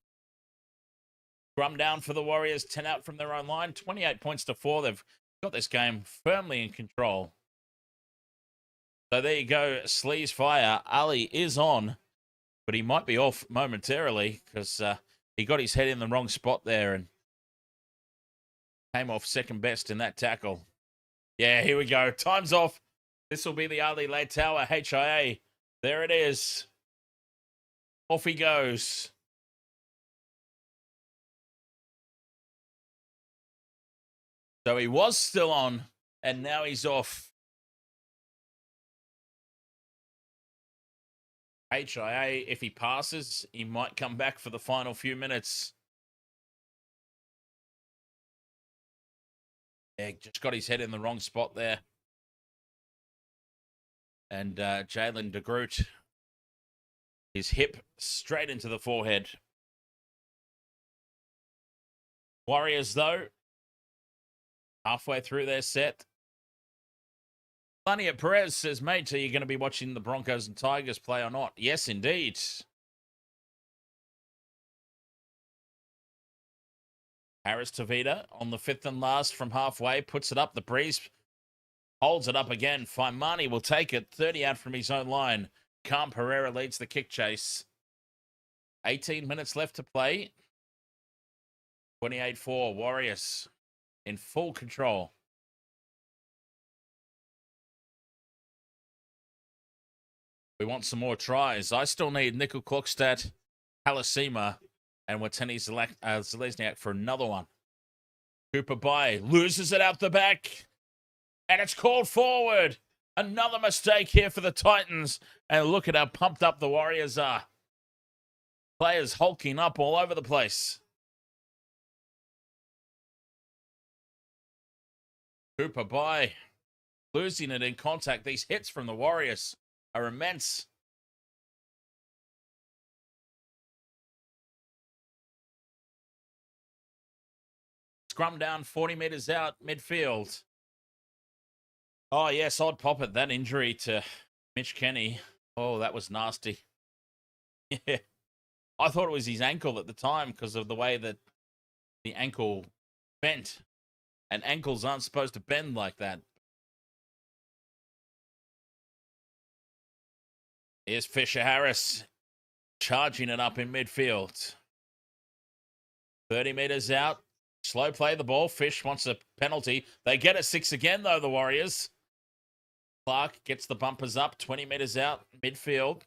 Scrum down for the Warriors, 10 out from their own line, 28 points to 4. They've got this game firmly in control. So there you go, Sleaze fire. Ali is on, but he might be off momentarily because he got his head in the wrong spot there and came off second best in that tackle. Yeah, here we go. Time's off. This will be the Ali Leitawa HIA. There it is. Off he goes. So he was still on, and now he's off. HIA, if he passes, he might come back for the final few minutes. Yeah, just got his head in the wrong spot there. And Jalen de Groot, his hip straight into the forehead. Warriors, though, halfway through their set. Lania Perez says, mate, are you going to be watching the Broncos and Tigers play or not? Yes, indeed. Harris Tavita on the 5th and last from halfway, puts it up. The breeze holds it up again. Faimani will take it. 30 out from his own line. Pereira leads the kick chase. 18 minutes left to play. 28-4. Warriors in full control. We want some more tries. I still need Nicoll-Klokstad, Halasima, and Watene Zelezniak for another one. Cooper Bye loses it out the back. And it's called forward. Another mistake here for the Titans. And look at how pumped up the Warriors are. Players hulking up all over the place. Cooper Bye losing it in contact. These hits from the Warriors are immense. Scrum down 40 meters out midfield. Oh, yes, odd pop at that injury to Mitch Kenny. Oh, that was nasty. Yeah. I thought it was his ankle at the time because of the way that the ankle bent. And ankles aren't supposed to bend like that. Here's Fisher Harris charging it up in midfield. 30 meters out. Slow play the ball. Fish wants a penalty. They get a 6 again, though, the Warriors. Clark gets the bumpers up, 20 metres out, midfield.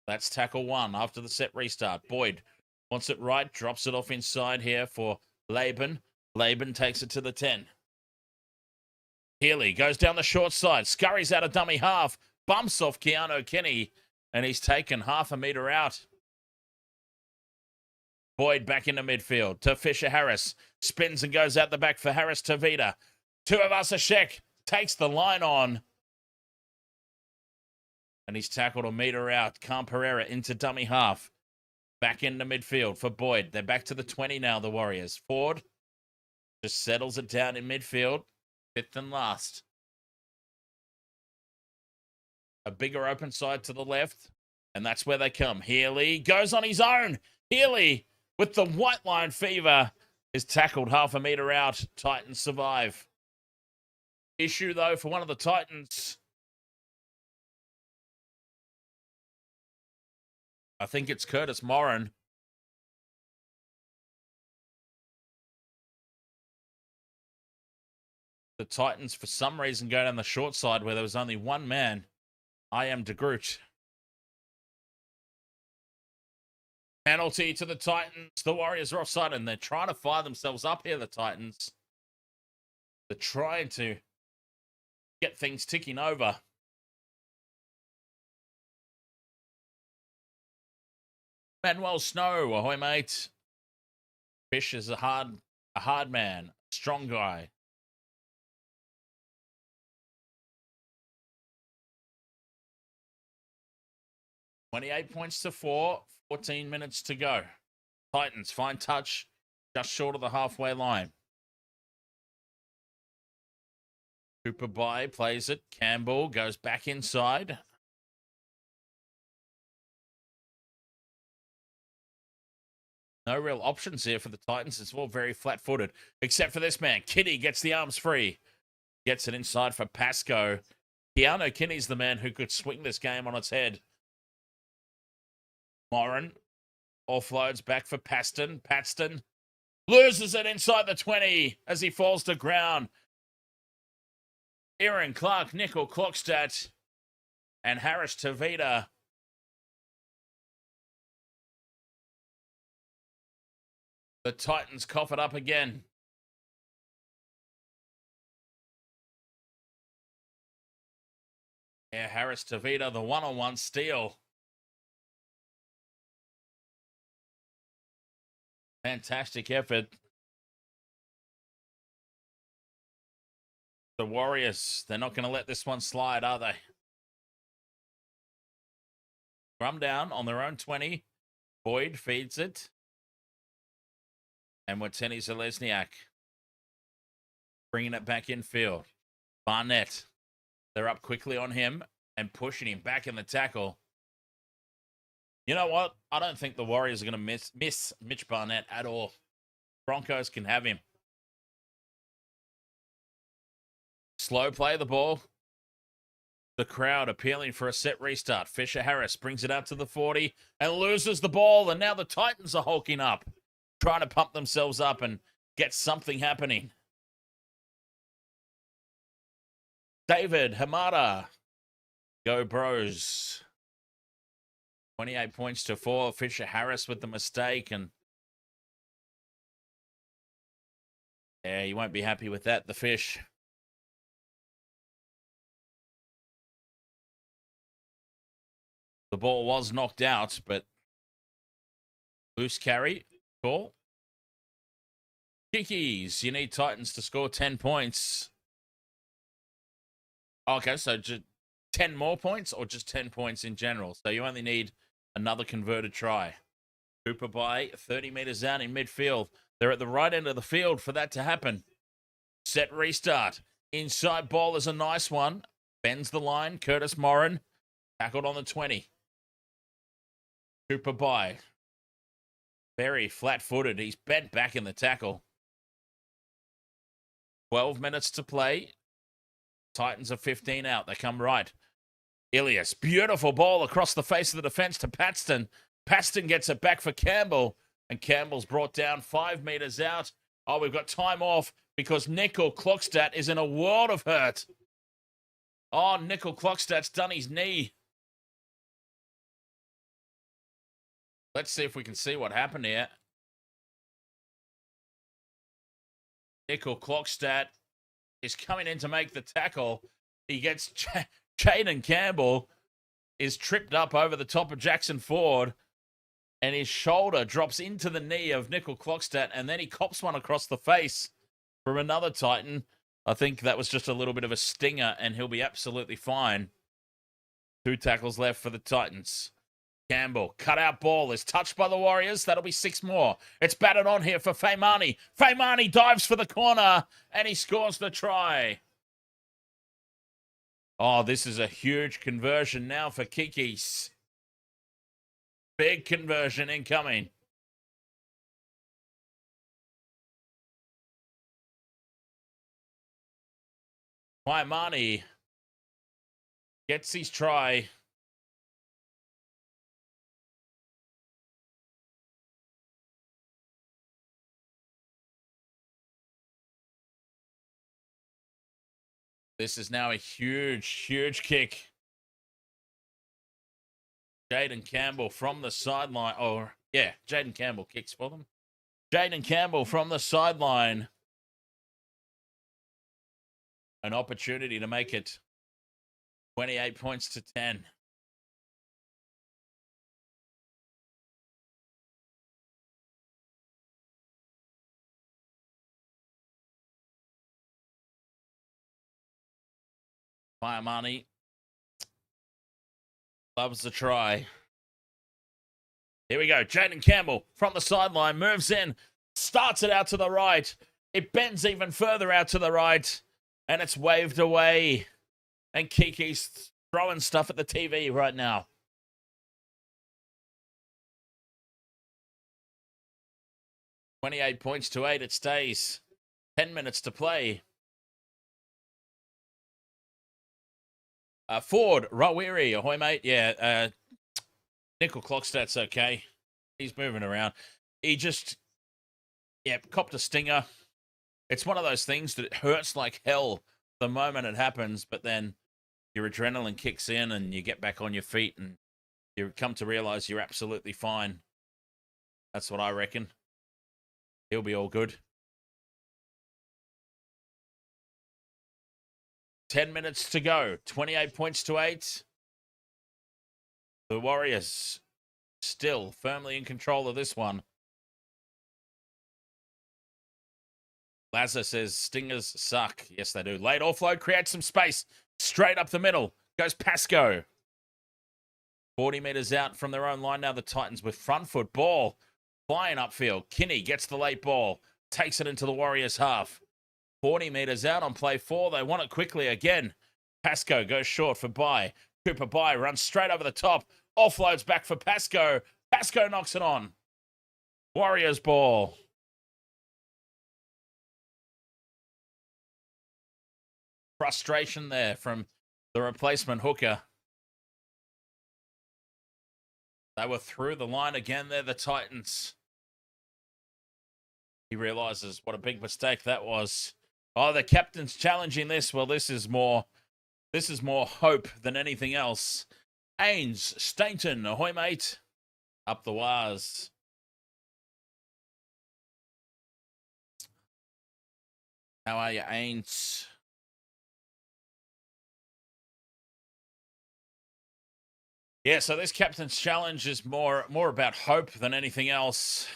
That's tackle one after the set restart. Boyd wants it right, drops it off inside here for Laban. Laban takes it to the 10. Healy goes down the short side, scurries out a dummy half, bumps off Keanu Kenny, and he's taken half a metre out. Boyd back into midfield to Fisher Harris. Spins and goes out the back for Harris to Vida. Tuivasa-Sheck takes the line on. And he's tackled a metre out. Camperera into dummy half. Back into midfield for Boyd. They're back to the 20 now, the Warriors. Ford just settles it down in midfield. Fifth and last. A bigger open side to the left. And that's where they come. Healy goes on his own. Healy, with the white line fever, is tackled half a metre out. Titans survive. Issue, though, for one of the Titans. I think it's Curtis Morin. The Titans, for some reason, go down the short side where there was only one man. I am De Groot. Penalty to the Titans. The Warriors are offside, and they're trying to fire themselves up here, the Titans. They're trying to get things ticking over. Manuel Snow, ahoy, mate. Fish is a hard man, strong guy. $28 points to 4, 14 minutes to go. Titans, fine touch, just short of the halfway line. Cooper By plays it. Campbell goes back inside. No real options here for the Titans. It's all very flat-footed, except for this man. Kitty gets the arms free. Gets it inside for Pascoe. Keanu Kinney's the man who could swing this game on its head. Morin offloads back for Paxton. Paxton loses it inside the 20 as he falls to ground. Aaron Clark, Nicoll-Klokstad, and Harris Tavita. The Titans cough it up again. Yeah, Harris Tavita, the one-on-one steal. Fantastic effort. The Warriors, they're not going to let this one slide, are they? Scrum down on their own 20. Boyd feeds it. And Wateni Zalesniak bringing it back in field. Barnett, they're up quickly on him and pushing him back in the tackle. You know what? I don't think the Warriors are going to miss Mitch Barnett at all. Broncos can have him. Slow play the ball. The crowd appealing for a set restart. Fisher Harris brings it out to the 40 and loses the ball. And now the Titans are hulking up, trying to pump themselves up and get something happening. David Hamada. Go Bros. 28 points to 4. Fisher Harris with the mistake. And yeah, you won't be happy with that, the Fish. The ball was knocked out, but loose carry. Call. Kickies. You need Titans to score 10 points. Okay, so just 10 more points or just 10 points in general? So you only need another converted try. Cooper By 30 meters out in midfield. They're at the right end of the field for that to happen. Set restart. Inside ball is a nice one. Bends the line. Curtis Morin tackled on the 20. Cooper By. Very flat-footed. He's bent back in the tackle. 12 minutes to play. Titans are 15 out. They come right. Ilias. Beautiful ball across the face of the defense to Paxton. Paxton gets it back for Campbell. And Campbell's brought down 5 meters out. Oh, we've got time off because Nicoll-Klokstad is in a world of hurt. Oh, Nicoll-Klokstad's done his knee. Let's see if we can see what happened here. Nicoll-Klokstad is coming in to make the tackle. He gets Jaden Campbell is tripped up over the top of Jackson Ford, and his shoulder drops into the knee of Nicoll-Klokstad, and then he cops one across the face from another Titan. I think that was just a little bit of a stinger, and he'll be absolutely fine. 2 tackles left for the Titans. Campbell, cut-out ball is touched by the Warriors. That'll be 6 more. It's batted on here for Faimani. Faimani dives for the corner, and he scores the try. Oh, this is a huge conversion now for Kikis. Big conversion incoming. Faimani gets his try. This is now a huge, huge kick. Jaden Campbell from the sideline. Oh, yeah, Jaden Campbell kicks for them. Jaden Campbell from the sideline. An opportunity to make it 28 points to 10. Faimani loves the try. Here we go. Jaden Campbell from the sideline moves in, starts it out to the right. It bends even further out to the right, and it's waved away. And Kiki's throwing stuff at the TV right now. $28 points to 8. It stays. 10 minutes to play. Ford, Rawiri, ahoy, mate. Yeah, Nicoll-Klokstad's okay. He's moving around. He just, copped a stinger. It's one of those things that hurts like hell the moment it happens, but then your adrenaline kicks in and you get back on your feet and you come to realize you're absolutely fine. That's what I reckon. He'll be all good. 10 minutes to go. 28 points to 8. The Warriors still firmly in control of this one. Lazar says stingers suck. Yes, they do. Late offload creates some space. Straight up the middle goes Pascoe. 40 meters out from their own line now. The Titans with front foot ball. Flying upfield. Kinney gets the late ball. Takes it into the Warriors half. 40 meters out on play 4. They want it quickly again. Pascoe goes short for Bye. Cooper Bye runs straight over the top. Offloads back for Pascoe. Pascoe knocks it on. Warriors ball. Frustration there from the replacement hooker. They were through the line again. They're the Titans. He realizes what a big mistake that was. Oh, the captain's challenging this. Well, this is more hope than anything else. Ains, Stainton, ahoy, mate. Up the wires. How are you, Ains? Yeah, so this captain's challenge is more about hope than anything else.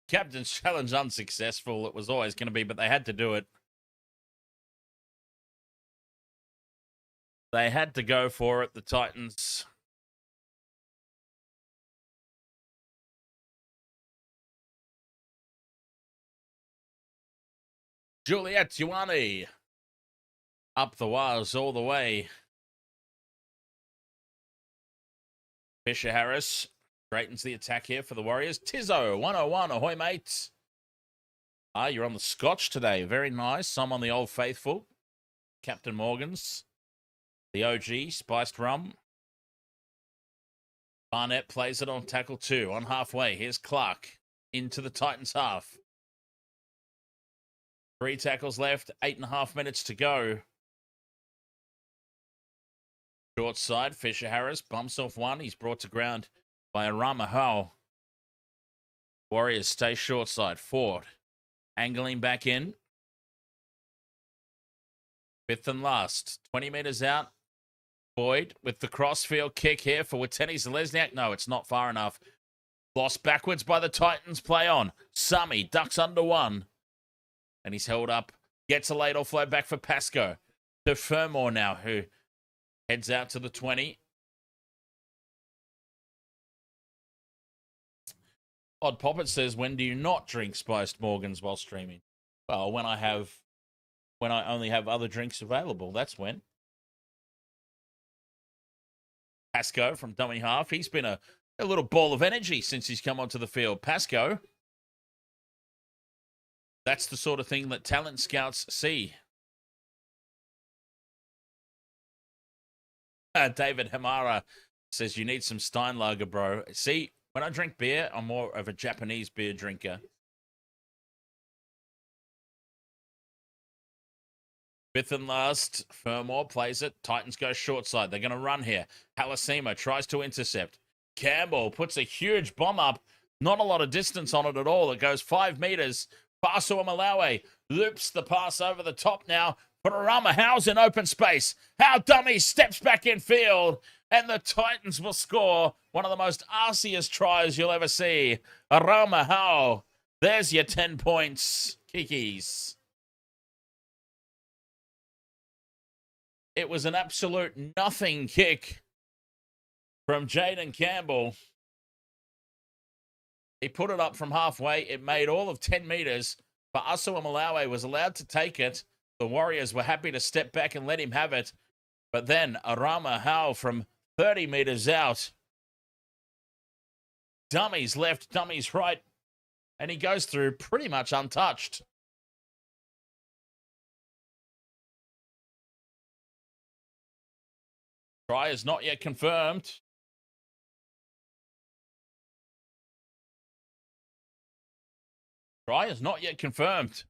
Captain's challenge unsuccessful. It was always going to be, but they had to do it. They had to go for it, the Titans. Juliet Ioane. Up the wires all the way. Fisher Harris straightens the attack here for the Warriors. Tizzo, 101, ahoy, mates. You're on the Scotch today. Very nice. I'm on the Old Faithful. Captain Morgan's. The OG, spiced rum. Barnett plays it on tackle 2. On halfway, here's Clark. Into the Titans half. 3 tackles left, 8.5 minutes to go. Short side, Fisher Harris bumps off one. He's brought to ground by Arama Howe. Warriors stay short side. Ford angling back in. 5th and last. 20 metres out. Boyd with the crossfield kick here for Wateni Zalesniak. No, it's not far enough. Lost backwards by the Titans. Play on. Summy ducks under one. And he's held up. Gets a late offload back for Pascoe. To Fermor now, who heads out to the 20. Odd Poppet says, when do you not drink spiced Morgans while streaming? Well, when I only have other drinks available, that's when. Pascoe from dummy half. He's been a little ball of energy since he's come onto the field. Pascoe. That's the sort of thing that talent scouts see. David Hamara says, you need some Steinlager, bro. See, when I drink beer, I'm more of a Japanese beer drinker. 5th and last. Fermor plays it. Titans go short side. They're going to run here. Halasima tries to intercept. Campbell puts a huge bomb up. Not a lot of distance on it at all. It goes 5 meters. Fasu Malawi loops the pass over the top now. But Arama Howe's in open space. Howe dummy steps back in field. And the Titans will score one of the most arsiest tries you'll ever see. Arama Howe. There's your 10 points. Kikis. It was an absolute nothing kick from Jaden Campbell. He put it up from halfway. It made all of 10 meters. But Asua Malawi was allowed to take it. The Warriors were happy to step back and let him have it. But then Arama Howe from 30 meters out. Dummies left, dummies right. And he goes through pretty much untouched. Try is not yet confirmed. Try is not yet confirmed.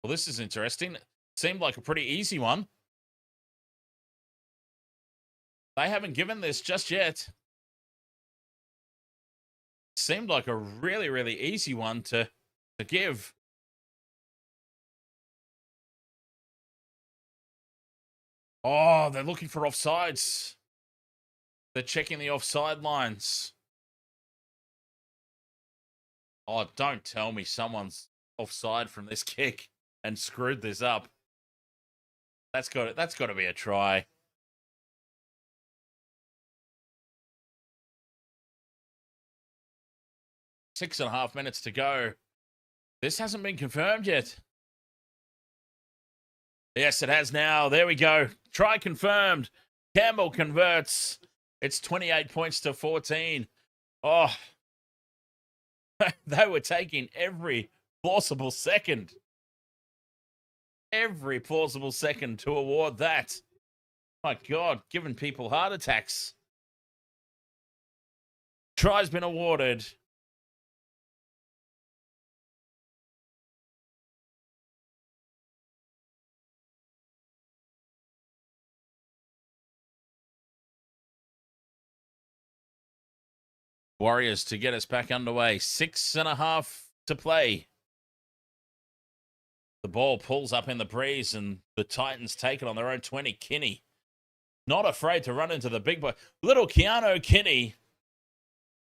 Well, this is interesting. It seemed like a pretty easy one. They haven't given this just yet. Seemed like a really, really easy one to give. Oh, they're looking for offsides. They're checking the offside lines. Oh, don't tell me someone's offside from this kick and screwed this up. That's got to be a try. Six and a half minutes to go. This hasn't been confirmed yet. Yes, it has now. There we go. Try confirmed. Campbell converts. It's 28 points to 14. Oh, they were taking every plausible second. Every plausible second to award that. My God, giving people heart attacks. Try's been awarded. Warriors to get us back underway. 6.5 to play. The ball pulls up in the breeze and the Titans take it on their own 20. Kinney, not afraid to run into the big boy. Little Keanu Kinney.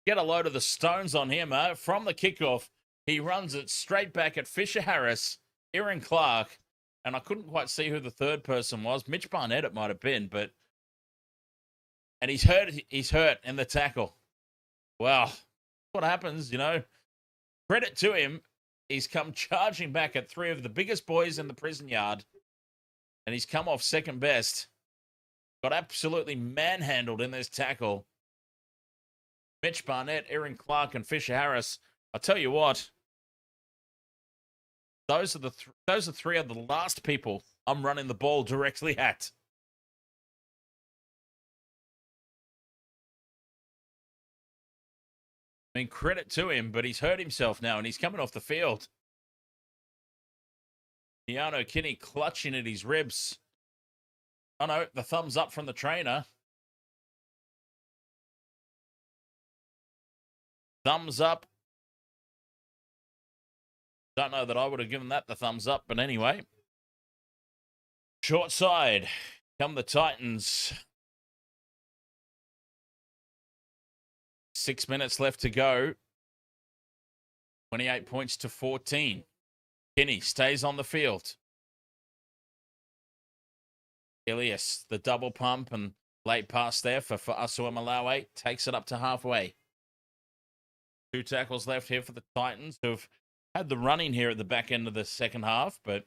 Get a load of the stones on him from the kickoff. He runs it straight back at Fisher Harris, Aaron Clark, and I couldn't quite see who the third person was. Mitch Barnett it might have been, but... And he's hurt in the tackle. Well, what happens, you know? Credit to him. He's come charging back at 3 of the biggest boys in the prison yard. And he's come off second best. Got absolutely manhandled in this tackle. Mitch Barnett, Aaron Clark, and Fisher Harris. I'll tell you what. Those are 3 of the last people I'm running the ball directly at. I mean, credit to him, but he's hurt himself now and he's coming off the field. Keanu clutching at his ribs. Oh no, the thumbs up from the trainer. Thumbs up. Don't know that I would have given that the thumbs up, but anyway. Short side. Come the Titans. 6 minutes left to go. 28 points to 14. Kinney stays on the field. Ilias, the double pump and late pass there for Asuamalawe. Takes it up to halfway. 2 tackles left here for the Titans, who have had the running here at the back end of the second half, but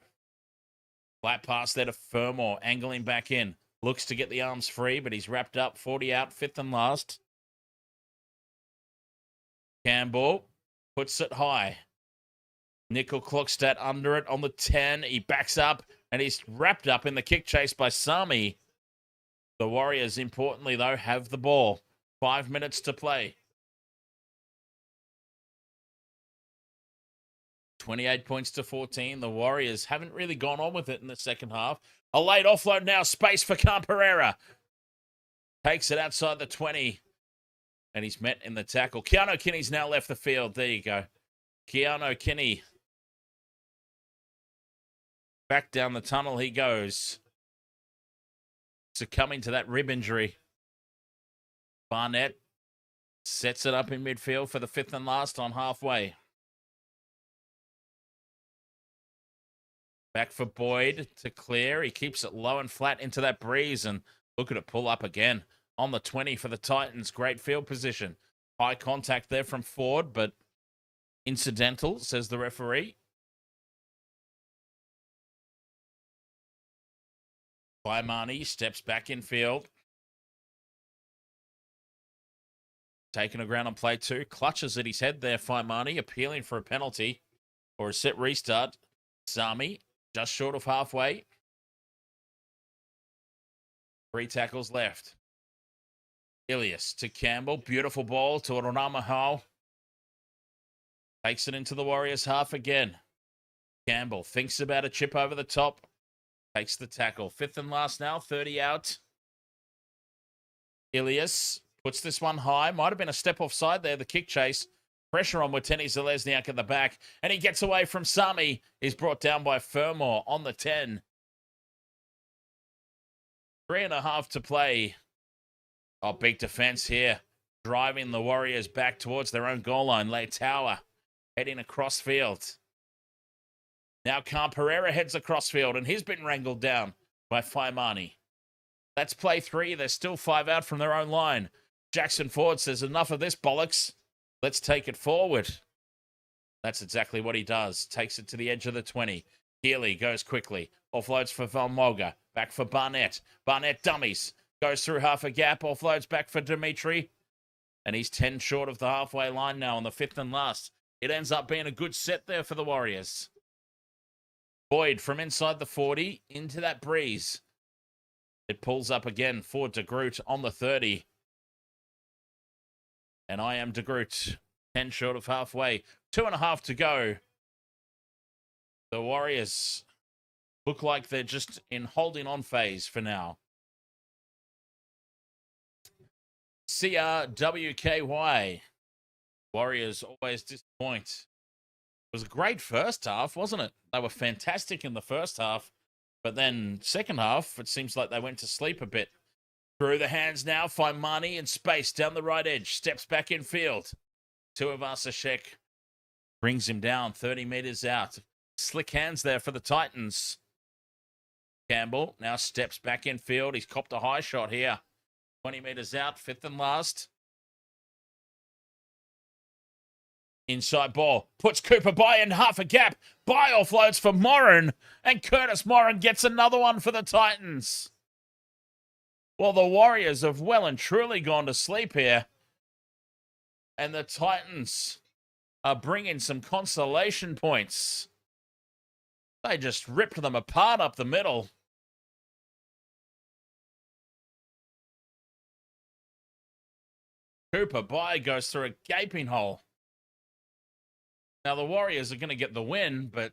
flat pass there to Fermor, angling back in. Looks to get the arms free, but he's wrapped up. 40 out, 5th and last. Campbell puts it high. Nicoll-Klokstad under it on the 10. He backs up, and he's wrapped up in the kick chase by Sami. The Warriors, importantly, though, have the ball. 5 minutes to play. 28 points to 14. The Warriors haven't really gone on with it in the second half. A late offload now. Space for Camperera. Takes it outside the 20. And he's met in the tackle. Keanu Kinney's now left the field. There you go. Keanu Kinney. Back down the tunnel he goes. Succumbing to that rib injury. Barnett sets it up in midfield for the 5th and last on halfway. Back for Boyd to clear. He keeps it low and flat into that breeze. And look at it pull up again. On the 20 for the Titans. Great field position. High contact there from Ford, but incidental, says the referee. Faimani steps back in field. Taking a ground on play 2. Clutches at his head there, Faimani, appealing for a penalty or a set restart. Sami, just short of halfway. 3 tackles left. Ilias to Campbell. Beautiful ball to Oronamahau. Takes it into the Warriors half again. Campbell thinks about a chip over the top. Takes the tackle. 5th and last now. 30 out. Ilias puts this one high. Might have been a step offside there. The kick chase. Pressure on Wateni Zalesniak at the back. And he gets away from Sami. He's brought down by Fermor on the 10. 3.5 to play. Oh, big defense here. Driving the Warriors back towards their own goal line. Lay Tower heading across field. Now Camperera heads across field, and he's been wrangled down by Faimani. Let's play 3. There's still 5 out from their own line. Jackson Ford says, enough of this bollocks. Let's take it forward. That's exactly what he does. Takes it to the edge of the 20. Healy goes quickly. Offloads for Valmoga. Back for Barnett. Barnett dummies. Goes through half a gap. Offloads back for Dimitri. And he's 10 short of the halfway line now on the 5th and last. It ends up being a good set there for the Warriors. Boyd from inside the 40 into that breeze. It pulls up again for De Groot on the 30. And I am De Groot. 10 short of halfway. 2.5 to go. The Warriors look like they're just in holding on phase for now. CRWKY. Warriors always disappoint. It was a great first half, wasn't it? They were fantastic in the first half. But then second half, it seems like they went to sleep a bit. Through the hands now, Faimani in space down the right edge. Steps back in field. Tuivasa-Sheck brings him down 30 meters out. Slick hands there for the Titans. Campbell now steps back in field. He's copped a high shot here. 20 meters out, 5th and last. Inside ball. Puts Cooper by in half a gap. By offloads for Morin. And Curtis Morin gets another one for the Titans. Well, the Warriors have well and truly gone to sleep here. And the Titans are bringing some consolation points. They just ripped them apart up the middle. Cooper by goes through a gaping hole. Now, the Warriors are going to get the win, but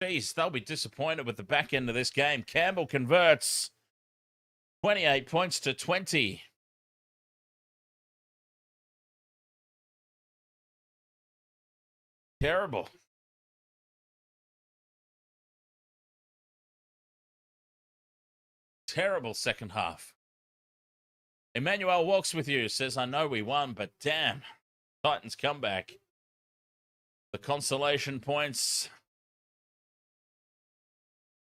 feast. They'll be disappointed with the back end of this game. Campbell converts 28 points to 20. Terrible. Terrible second half. Emmanuel walks with you, says, I know we won, but damn, Titans come back. The consolation points.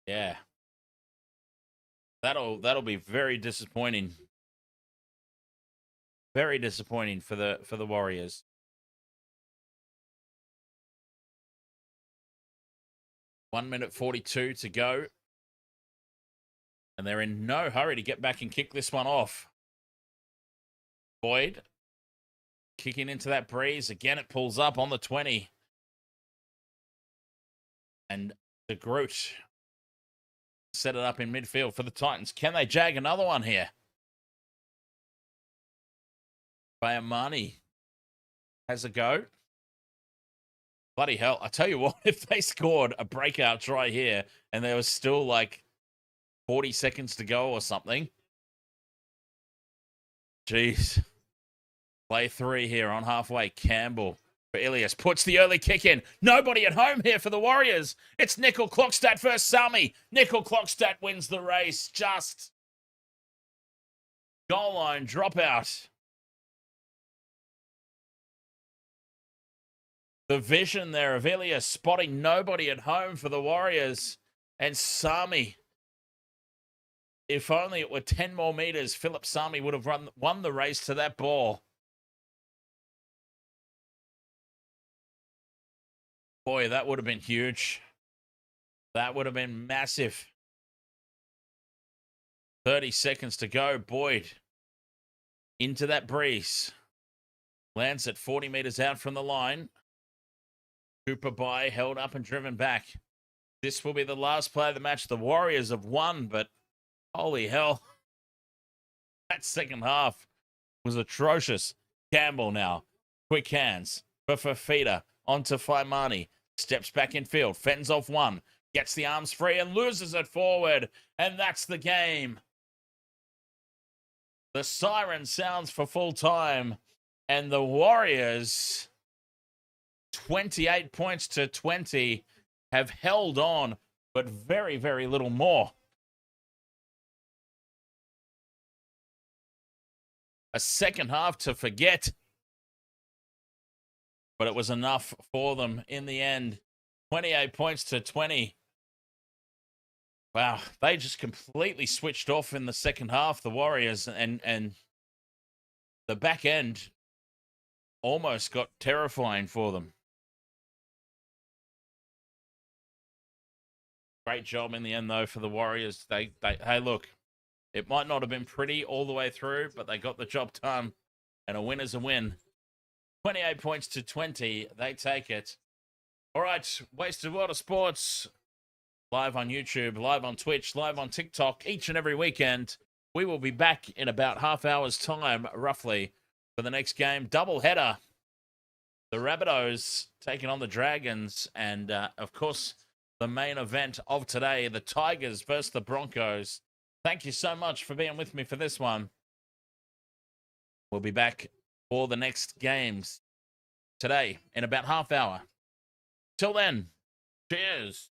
Yeah. That'll be very disappointing. Very disappointing for the Warriors. One minute 42 to go. And they're in no hurry to get back and kick this one off. Boyd kicking into that breeze. Again, it pulls up on the 20. And the Groot set it up in midfield for the Titans. Can they jag another one here? Bayamani has a go. Bloody hell. I tell you what, if they scored a breakout try here and there was still like 40 seconds to go or something. Jeez. Play 3 here on halfway. Campbell for Ilias. Puts the early kick in. Nobody at home here for the Warriors. It's Nicoll-Klokstad versus Sami. Nicoll-Klokstad wins the race. Just goal line dropout. The vision there of Ilias spotting nobody at home for the Warriors. And Sami. If only it were 10 more meters, Philip Sami would have won the race to that ball. Boy, that would have been huge. That would have been massive. 30 seconds to go. Boyd into that breeze. Lands at 40 meters out from the line. Cooper by, held up and driven back. This will be the last play of the match. The Warriors have won, but holy hell. That second half was atrocious. Campbell now. Quick hands for Fafita. On to Faimani. Steps back in field. Fends off one. Gets the arms free and loses it forward. And that's the game. The siren sounds for full time. And the Warriors, 28 points to 20, have held on, but very, very little more. A second half to forget. But it was enough for them in the end. 28 points to 20. Wow, they just completely switched off in the second half, the Warriors, and the back end almost got terrifying for them. Great job in the end, though, for the Warriors. Hey, look, it might not have been pretty all the way through, but they got the job done, and a win is a win. 28 points to 20. They take it. All right. Wasted World of Sports. Live on YouTube, live on Twitch, live on TikTok each and every weekend. We will be back in about half hour's time, roughly, for the next game. Double header. The Rabbitohs taking on the Dragons. And, of course, the main event of today, the Tigers versus the Broncos. Thank you so much for being with me for this one. We'll be back for the next games today in about half hour. Till then, cheers.